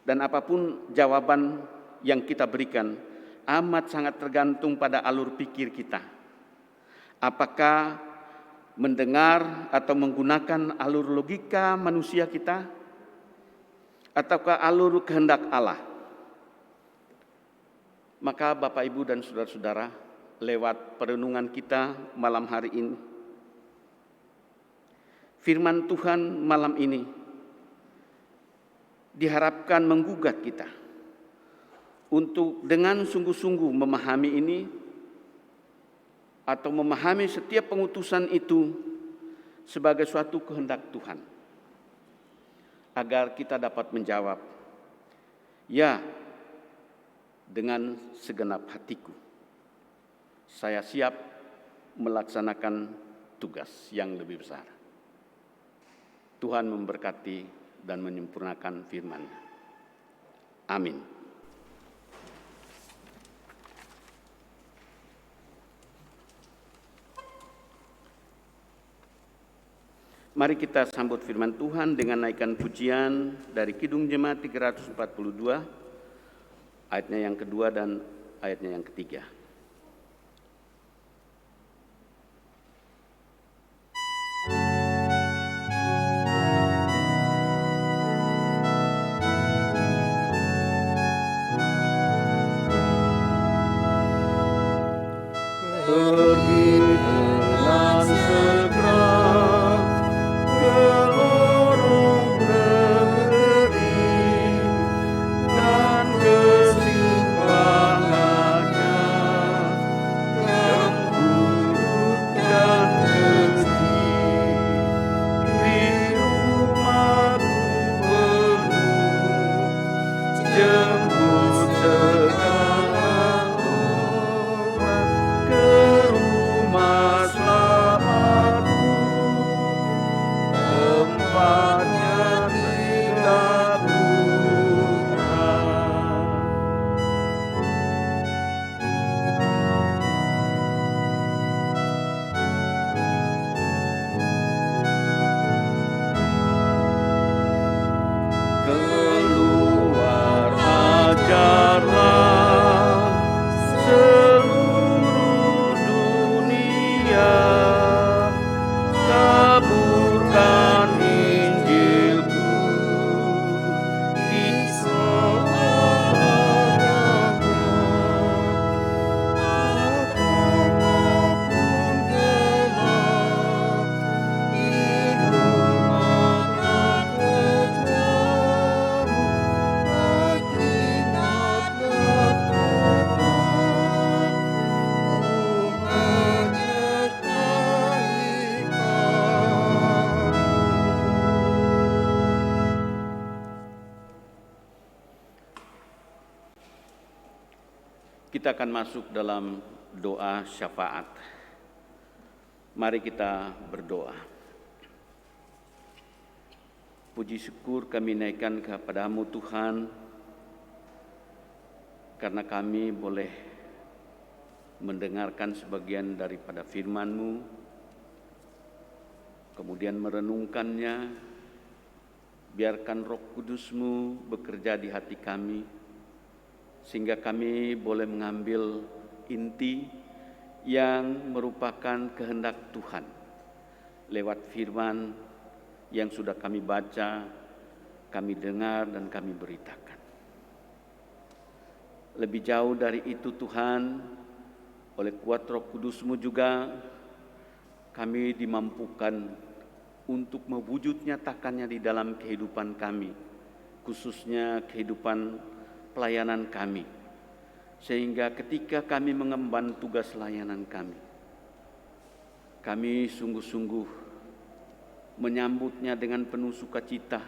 Dan apapun jawaban yang kita berikan amat sangat tergantung pada alur pikir kita. Apakah mendengar atau menggunakan alur logika manusia kita, ataukah alur kehendak Allah? Maka Bapak, Ibu, dan saudara-saudara, lewat perenungan kita malam hari ini, firman Tuhan malam ini diharapkan menggugat kita untuk dengan sungguh-sungguh memahami ini, atau memahami setiap pengutusan itu sebagai suatu kehendak Tuhan, agar kita dapat menjawab, ya, dengan segenap hatiku, saya siap melaksanakan tugas yang lebih besar. Tuhan memberkati dan menyempurnakan firman-Nya. Amin. Mari kita sambut firman Tuhan dengan naikkan pujian dari Kidung Jemaat 342, ayatnya yang kedua dan ayatnya yang ketiga. Pergi dengan segera ke lorong negeri dan kesimpangannya. Kita akan masuk dalam doa syafaat. Mari kita berdoa. Puji syukur kami naikkan kepadamu Tuhan, karena kami boleh mendengarkan sebagian daripada firman-Mu, kemudian merenungkannya. Biarkan Roh Kudus-Mu bekerja di hati kami, sehingga kami boleh mengambil inti yang merupakan kehendak Tuhan lewat firman yang sudah kami baca, kami dengar, dan kami beritakan. Lebih jauh dari itu Tuhan, oleh kuat Roh Kudus-Mu juga kami dimampukan untuk mewujud nyatakannya di dalam kehidupan kami, khususnya kehidupan pelayanan kami. Sehingga ketika kami mengemban tugas layanan kami sungguh-sungguh menyambutnya dengan penuh sukacita,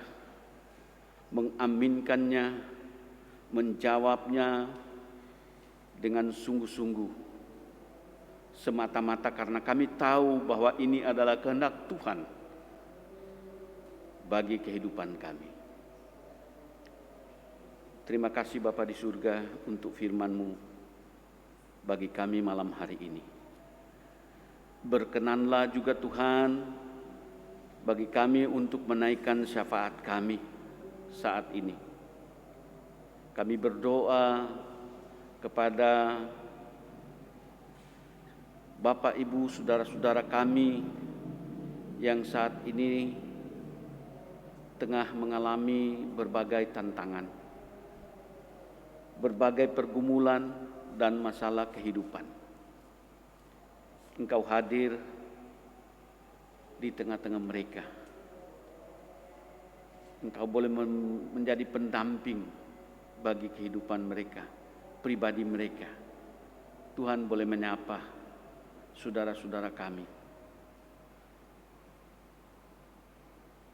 mengaminkannya, menjawabnya dengan sungguh-sungguh, semata-mata karena kami tahu bahwa ini adalah kehendak Tuhan bagi kehidupan kami. Terima kasih Bapa di surga untuk firman-Mu bagi kami malam hari ini. Berkenanlah juga Tuhan bagi kami untuk menaikkan syafaat kami saat ini. Kami berdoa kepada Bapak, Ibu, saudara-saudara kami yang saat ini tengah mengalami berbagai tantangan, berbagai pergumulan dan masalah kehidupan. Engkau hadir di tengah-tengah mereka. Engkau boleh menjadi pendamping bagi kehidupan mereka, pribadi mereka. Tuhan boleh menyapa saudara-saudara kami.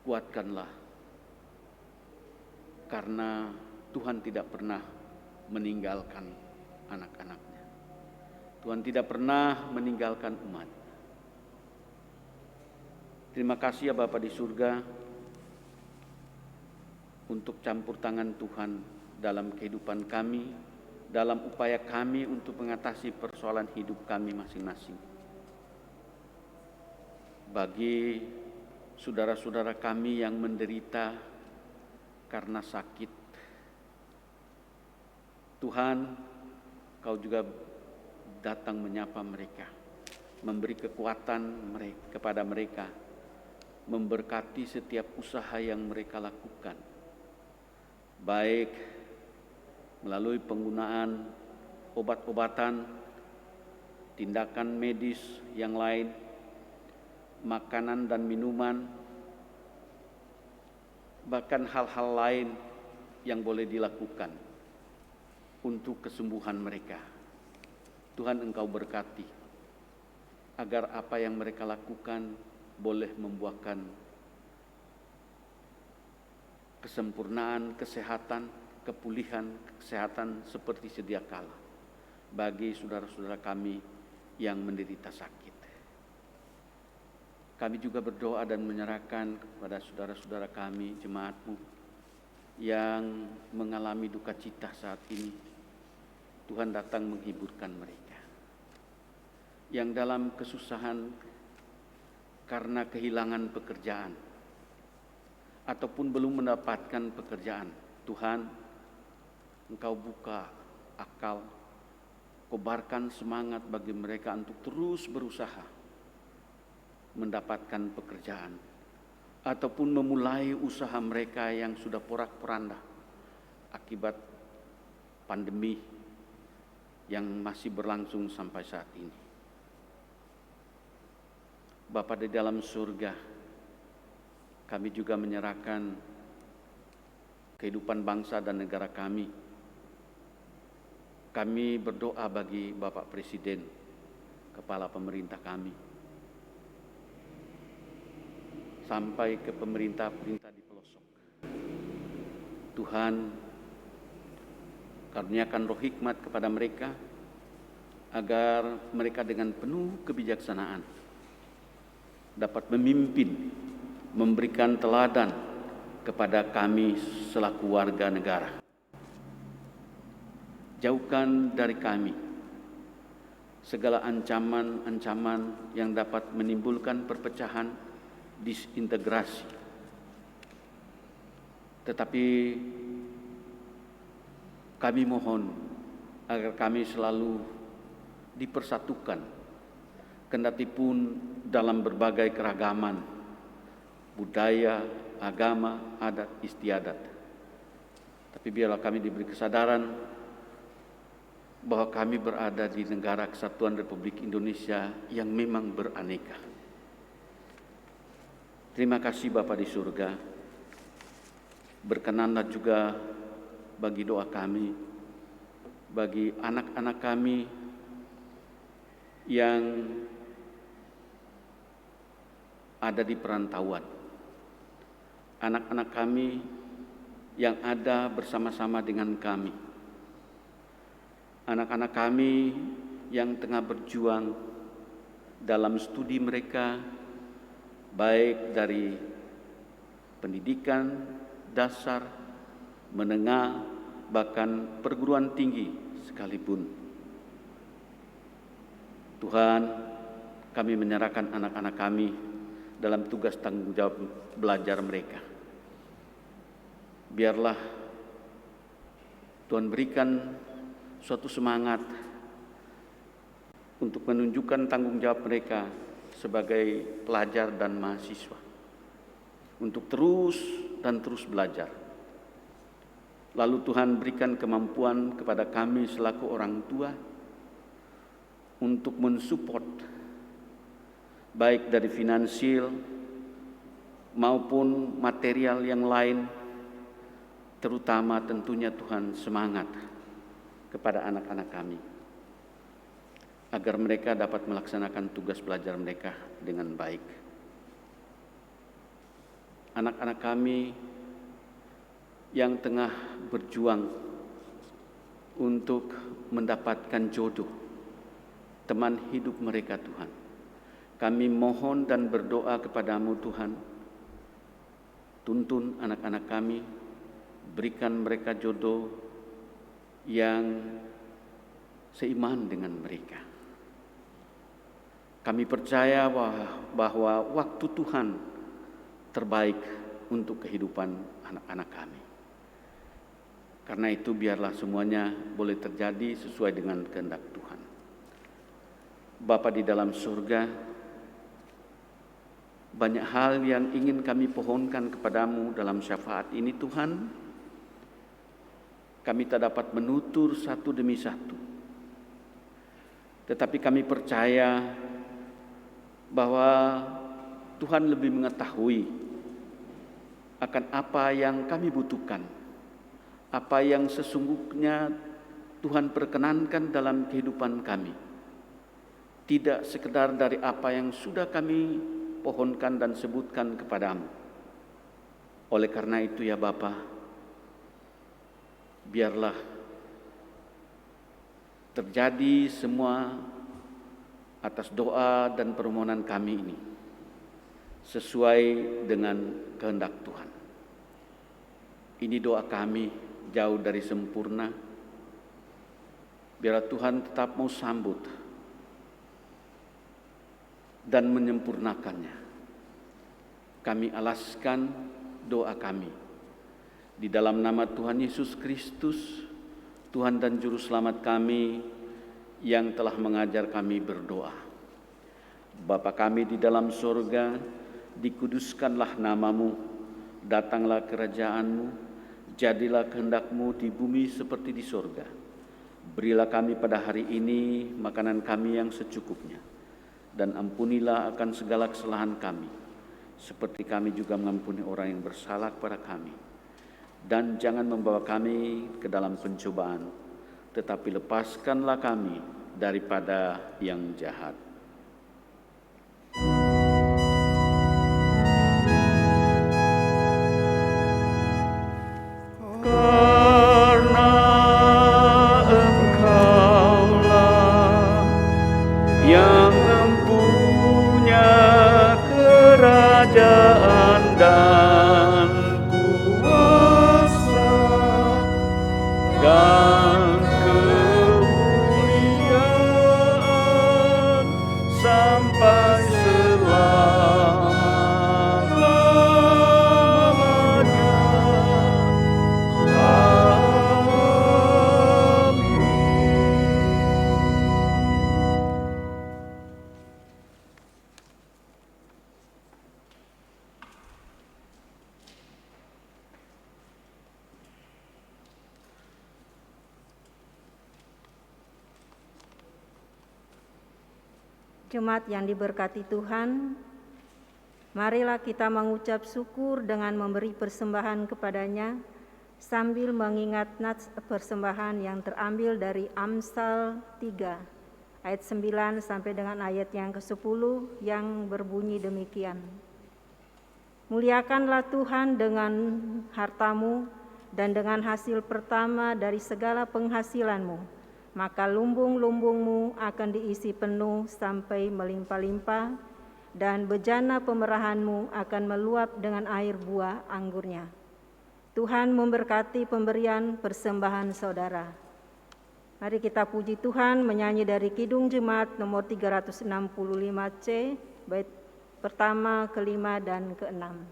Kuatkanlah, karena Tuhan tidak pernah meninggalkan anak-anaknya. Tuhan tidak pernah meninggalkan umat. Terima kasih ya Bapa di surga untuk campur tangan Tuhan dalam kehidupan kami, dalam upaya kami untuk mengatasi persoalan hidup kami masing-masing. Bagi saudara-saudara kami yang menderita karena sakit, Tuhan, Kau juga datang menyapa mereka, memberi kekuatan kepada mereka, memberkati setiap usaha yang mereka lakukan, baik melalui penggunaan obat-obatan, tindakan medis yang lain, makanan dan minuman, bahkan hal-hal lain yang boleh dilakukan untuk kesembuhan mereka. Tuhan, Engkau berkati agar apa yang mereka lakukan boleh membuahkan kesempurnaan, kesehatan, kepulihan, kesehatan seperti sedia kala bagi saudara-saudara kami yang menderita sakit. Kami juga berdoa dan menyerahkan kepada saudara-saudara kami, jemaat-Mu yang mengalami duka cita saat ini. Tuhan datang menghiburkan mereka yang dalam kesusahan karena kehilangan pekerjaan ataupun belum mendapatkan pekerjaan. Tuhan, Engkau buka akal, kobarkan semangat bagi mereka untuk terus berusaha mendapatkan pekerjaan ataupun memulai usaha mereka yang sudah porak-poranda akibat pandemi yang masih berlangsung sampai saat ini. Bapa di dalam surga, kami juga menyerahkan kehidupan bangsa dan negara kami. Kami berdoa bagi Bapak Presiden, Kepala Pemerintah kami, sampai ke pemerintah-pemerintah di pelosok. Tuhan, karuniakan roh hikmat kepada mereka, agar mereka dengan penuh kebijaksanaan dapat memimpin, memberikan teladan kepada kami selaku warga negara. Jauhkan dari kami segala ancaman-ancaman yang dapat menimbulkan perpecahan, disintegrasi. Tetapi kami mohon agar kami selalu dipersatukan, kendatipun dalam berbagai keragaman budaya, agama, adat, istiadat. Tapi biarlah kami diberi kesadaran bahwa kami berada di negara Kesatuan Republik Indonesia yang memang beraneka. Terima kasih Bapa di surga. Berkenanlah juga bagi doa kami, bagi anak-anak kami yang ada di perantauan. Anak-anak kami yang ada bersama-sama dengan kami. Anak-anak kami yang tengah berjuang dalam studi mereka, baik dari pendidikan dasar, menengah, bahkan perguruan tinggi sekalipun. Tuhan, kami menyerahkan anak-anak kami dalam tugas tanggung jawab belajar mereka. Biarlah Tuhan berikan suatu semangat untuk menunjukkan tanggung jawab mereka sebagai pelajar dan mahasiswa, untuk terus dan terus belajar. Lalu Tuhan berikan kemampuan kepada kami selaku orang tua untuk mensupport baik dari finansial maupun material yang lain, terutama tentunya Tuhan semangat kepada anak-anak kami, agar mereka dapat melaksanakan tugas belajar mereka dengan baik. Anak-anak kami yang tengah berjuang untuk mendapatkan jodoh, teman hidup mereka Tuhan, kami mohon dan berdoa kepadamu Tuhan, tuntun anak-anak kami, berikan mereka jodoh yang seiman dengan mereka. Kami percaya bahwa waktu Tuhan terbaik untuk kehidupan anak-anak kami. Karena itu biarlah semuanya boleh terjadi sesuai dengan kehendak Tuhan. Bapa di dalam surga, banyak hal yang ingin kami pohonkan kepadamu dalam syafaat ini Tuhan. Kami tak dapat menutur satu demi satu. Tetapi kami percaya bahwa Tuhan lebih mengetahui akan apa yang kami butuhkan, apa yang sesungguhnya Tuhan perkenankan dalam kehidupan kami. Tidak sekedar dari apa yang sudah kami pohonkan dan sebutkan kepadamu. Oleh karena itu ya Bapa, biarlah terjadi semua atas doa dan permohonan kami ini sesuai dengan kehendak Tuhan. Ini doa kami jauh dari sempurna. Biarlah Tuhan tetap mau sambut dan menyempurnakannya. Kami alaskan doa kami di dalam nama Tuhan Yesus Kristus, Tuhan dan Juru Selamat kami yang telah mengajar kami berdoa. Bapa kami di dalam surga, dikuduskanlah namamu, datanglah kerajaanmu, jadilah kehendak-Mu di bumi seperti di surga. Berilah kami pada hari ini makanan kami yang secukupnya, dan ampunilah akan segala kesalahan kami, seperti kami juga mengampuni orang yang bersalah kepada kami. Dan jangan membawa kami ke dalam pencobaan, tetapi lepaskanlah kami daripada yang jahat. Karena Engkaulah Jemaat yang diberkati Tuhan, marilah kita mengucap syukur dengan memberi persembahan kepadanya sambil mengingat nats persembahan yang terambil dari Amsal 3 ayat 9 sampai dengan ayat yang ke-10 yang berbunyi demikian. Muliakanlah Tuhan dengan hartamu dan dengan hasil pertama dari segala penghasilanmu, maka lumbung-lumbungmu akan diisi penuh sampai melimpah-limpah, dan bejana pemerahanmu akan meluap dengan air buah anggurnya. Tuhan memberkati pemberian persembahan saudara. Mari kita puji Tuhan menyanyi dari Kidung Jemaat nomor 365C, bait pertama, kelima, dan keenam.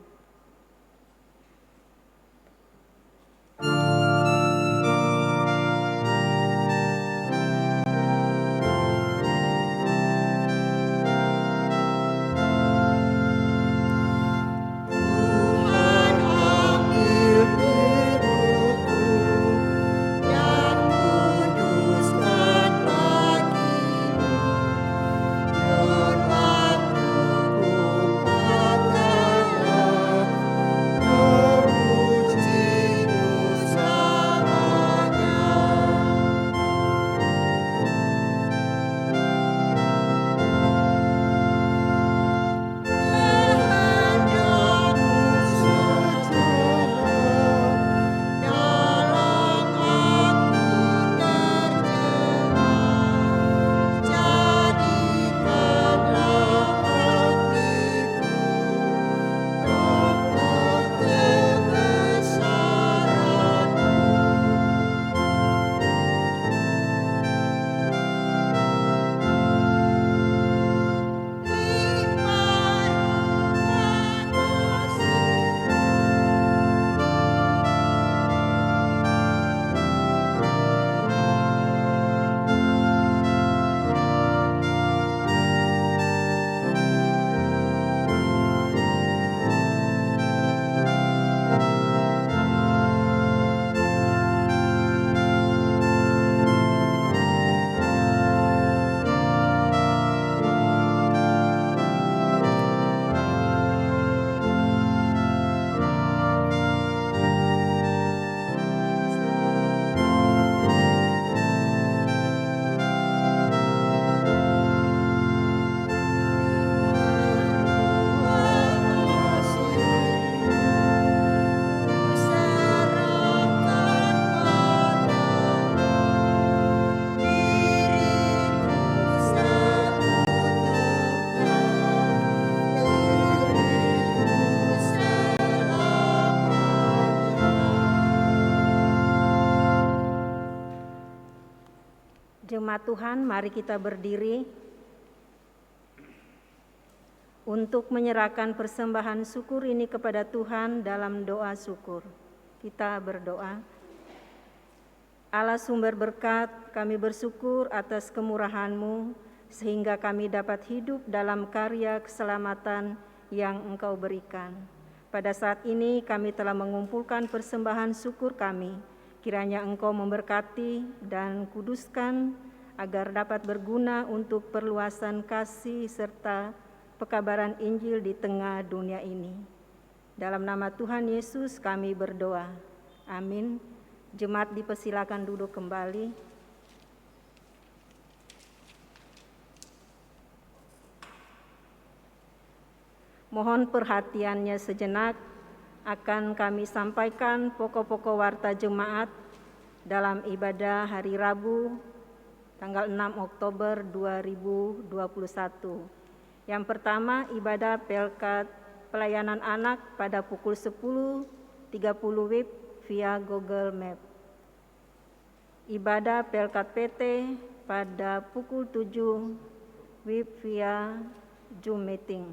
Jemaat Tuhan, mari kita berdiri untuk menyerahkan persembahan syukur ini kepada Tuhan dalam doa syukur. Kita berdoa. Allah sumber berkat, kami bersyukur atas kemurahan-Mu sehingga kami dapat hidup dalam karya keselamatan yang Engkau berikan. Pada saat ini kami telah mengumpulkan persembahan syukur kami. Kiranya Engkau memberkati dan kuduskan agar dapat berguna untuk perluasan kasih serta pekabaran Injil di tengah dunia ini. Dalam nama Tuhan Yesus kami berdoa. Amin. Jemaat dipersilakan duduk kembali. Mohon perhatiannya sejenak, akan kami sampaikan pokok-pokok warta jemaat dalam ibadah hari Rabu tanggal 6 Oktober 2021. Yang pertama, ibadah Pelkat Pelayanan Anak pada pukul 10.30 WIB via Google Map. Ibadah Pelkat PT pada pukul 7 WIB via Zoom Meeting.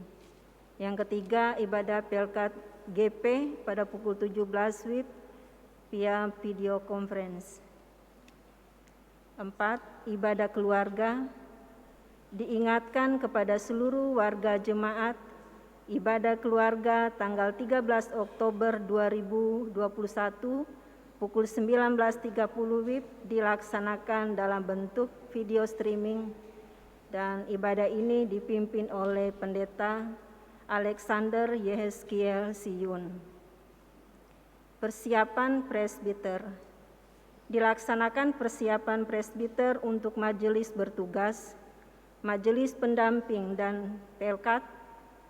Yang ketiga, ibadah Pelkat GP pada pukul 17 WIB via video conference. 4. Ibadah keluarga. Diingatkan kepada seluruh warga jemaat, ibadah keluarga tanggal 13 Oktober 2021 pukul 19.30 WIB dilaksanakan dalam bentuk video streaming dan ibadah ini dipimpin oleh Pendeta Alexander Yehezkiel Siyun. Persiapan presbiter. Dilaksanakan persiapan presbiter untuk majelis bertugas, majelis pendamping dan pelkat,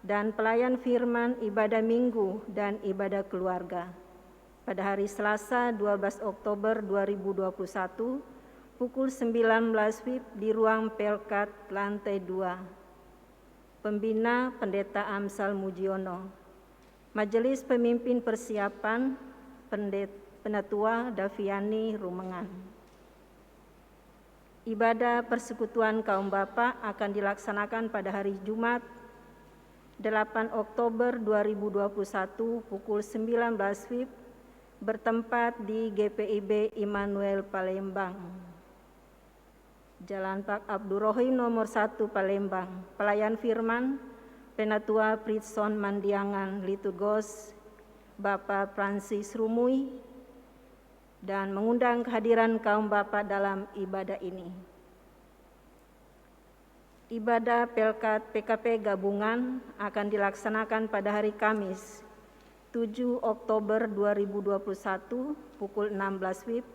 dan pelayan firman ibadah minggu dan ibadah keluarga. Pada hari Selasa 12 Oktober 2021, pukul 19 WIB di ruang pelkat lantai 2. Pembina Pendeta Amsal Mujiono. Majelis pemimpin persiapan Penatua Daviani Rumengan. Ibadah persekutuan kaum bapa akan dilaksanakan pada hari Jumat 8 Oktober 2021 pukul 19 WIB bertempat di GPIB Immanuel Palembang. Jalan Pak Abdurrohim nomor 1 Palembang. Pelayan firman Penatua Pritson Mandiangan Liturgos Bapak Francis Rumui, dan mengundang kehadiran kaum bapa dalam ibadah ini. Ibadah Pelkat PKP Gabungan akan dilaksanakan pada hari Kamis 7 Oktober 2021 pukul 16 WIB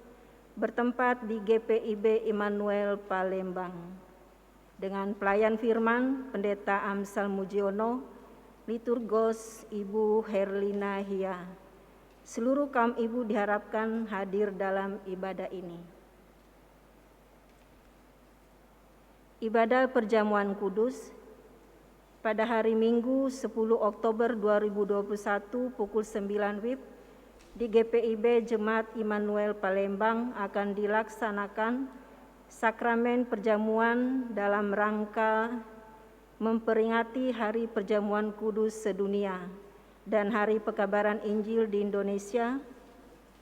bertempat di GPIB Immanuel Palembang dengan pelayan firman Pendeta Amsal Mujiono, Liturgos Ibu Herlina Hia. Seluruh kaum ibu diharapkan hadir dalam ibadah ini. Ibadah Perjamuan Kudus pada hari Minggu 10 Oktober 2021 pukul 9 WIB di GPIB Jemaat Immanuel Palembang akan dilaksanakan sakramen perjamuan dalam rangka memperingati Hari Perjamuan Kudus Sedunia dan Hari Pekabaran Injil di Indonesia.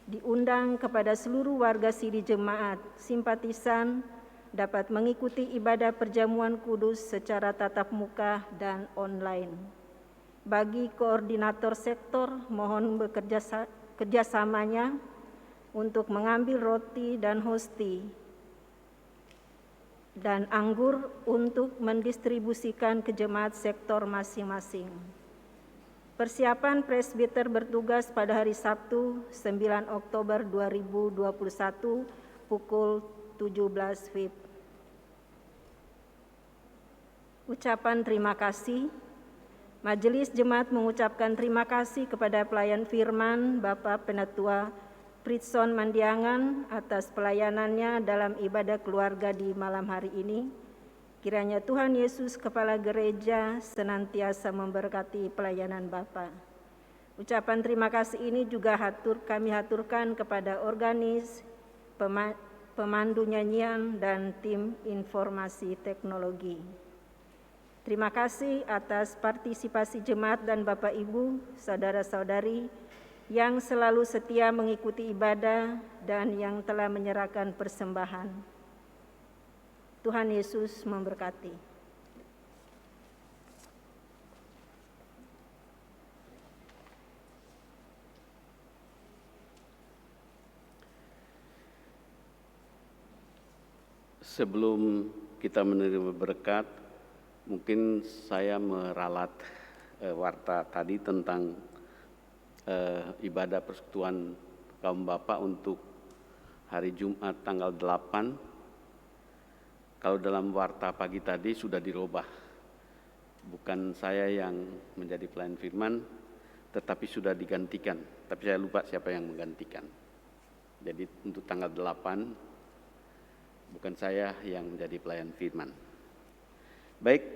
Diundang kepada seluruh warga Sidi Jemaat simpatisan dapat mengikuti ibadah perjamuan kudus secara tatap muka dan online. Bagi koordinator sektor, mohon kerjasamanya untuk mengambil roti dan hosti dan anggur untuk mendistribusikan ke jemaat sektor masing-masing. Persiapan presbiter bertugas pada hari Sabtu 9 Oktober 2021 pukul 17 WIB. Ucapan terima kasih. Majelis Jemaat mengucapkan terima kasih kepada pelayan firman Bapak Penatua Pritson Mandiangan atas pelayanannya dalam ibadah keluarga di malam hari ini. Kiranya Tuhan Yesus Kepala Gereja senantiasa memberkati pelayanan Bapak. Ucapan terima kasih ini juga kami haturkan kepada organis, pemandu nyanyian, dan tim informasi teknologi. Terima kasih atas partisipasi jemaat dan Bapak Ibu, saudara-saudari yang selalu setia mengikuti ibadah dan yang telah menyerahkan persembahan. Tuhan Yesus memberkati. Sebelum kita menerima berkat, mungkin saya meralat warta tadi tentang ibadah persekutuan kaum bapa untuk hari Jumat tanggal 8. Kalau dalam warta pagi tadi sudah dirubah. Bukan saya yang menjadi pelayan firman, tetapi sudah digantikan. Tapi saya lupa siapa yang menggantikan. Jadi untuk tanggal 8, bukan saya yang menjadi pelayan firman. Baik.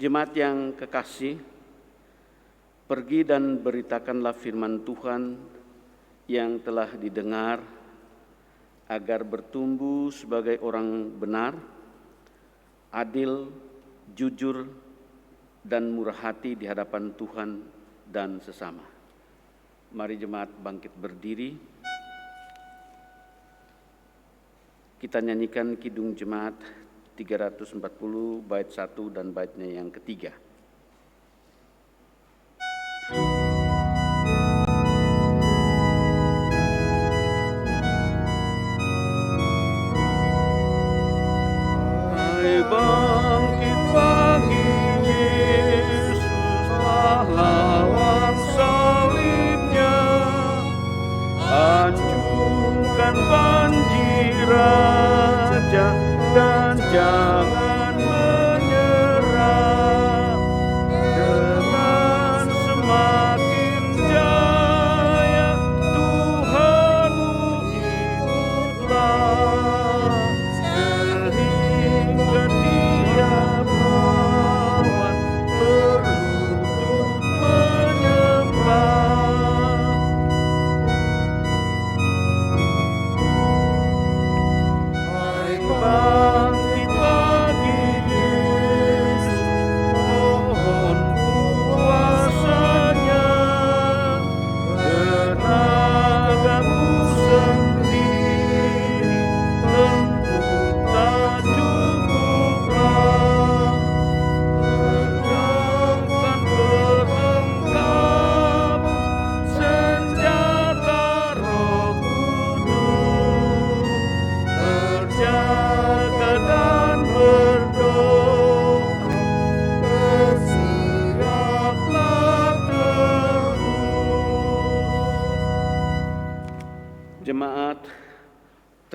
Jemaat yang kekasih, pergi dan beritakanlah firman Tuhan yang telah didengar agar bertumbuh sebagai orang benar, adil, jujur, dan murah hati di hadapan Tuhan dan sesama. Mari jemaat bangkit berdiri. Kita nyanyikan Kidung Jemaat 340 bait 1 dan baitnya yang ketiga.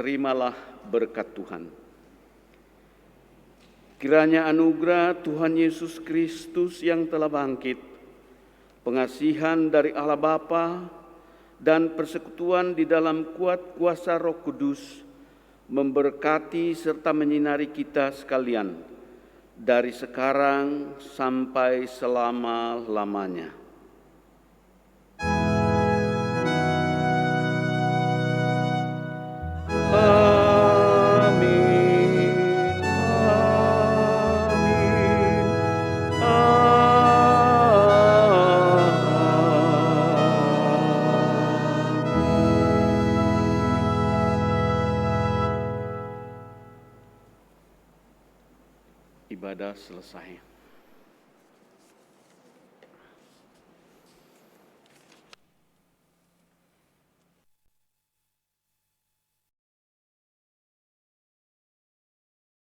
terimalah berkat Tuhan. Kiranya anugerah Tuhan Yesus Kristus yang telah bangkit, pengasihan dari Allah Bapa, dan persekutuan di dalam kuat kuasa Roh Kudus memberkati serta menyinari kita sekalian dari sekarang sampai selama-lamanya. Amin. Amin. Ibadah selesai.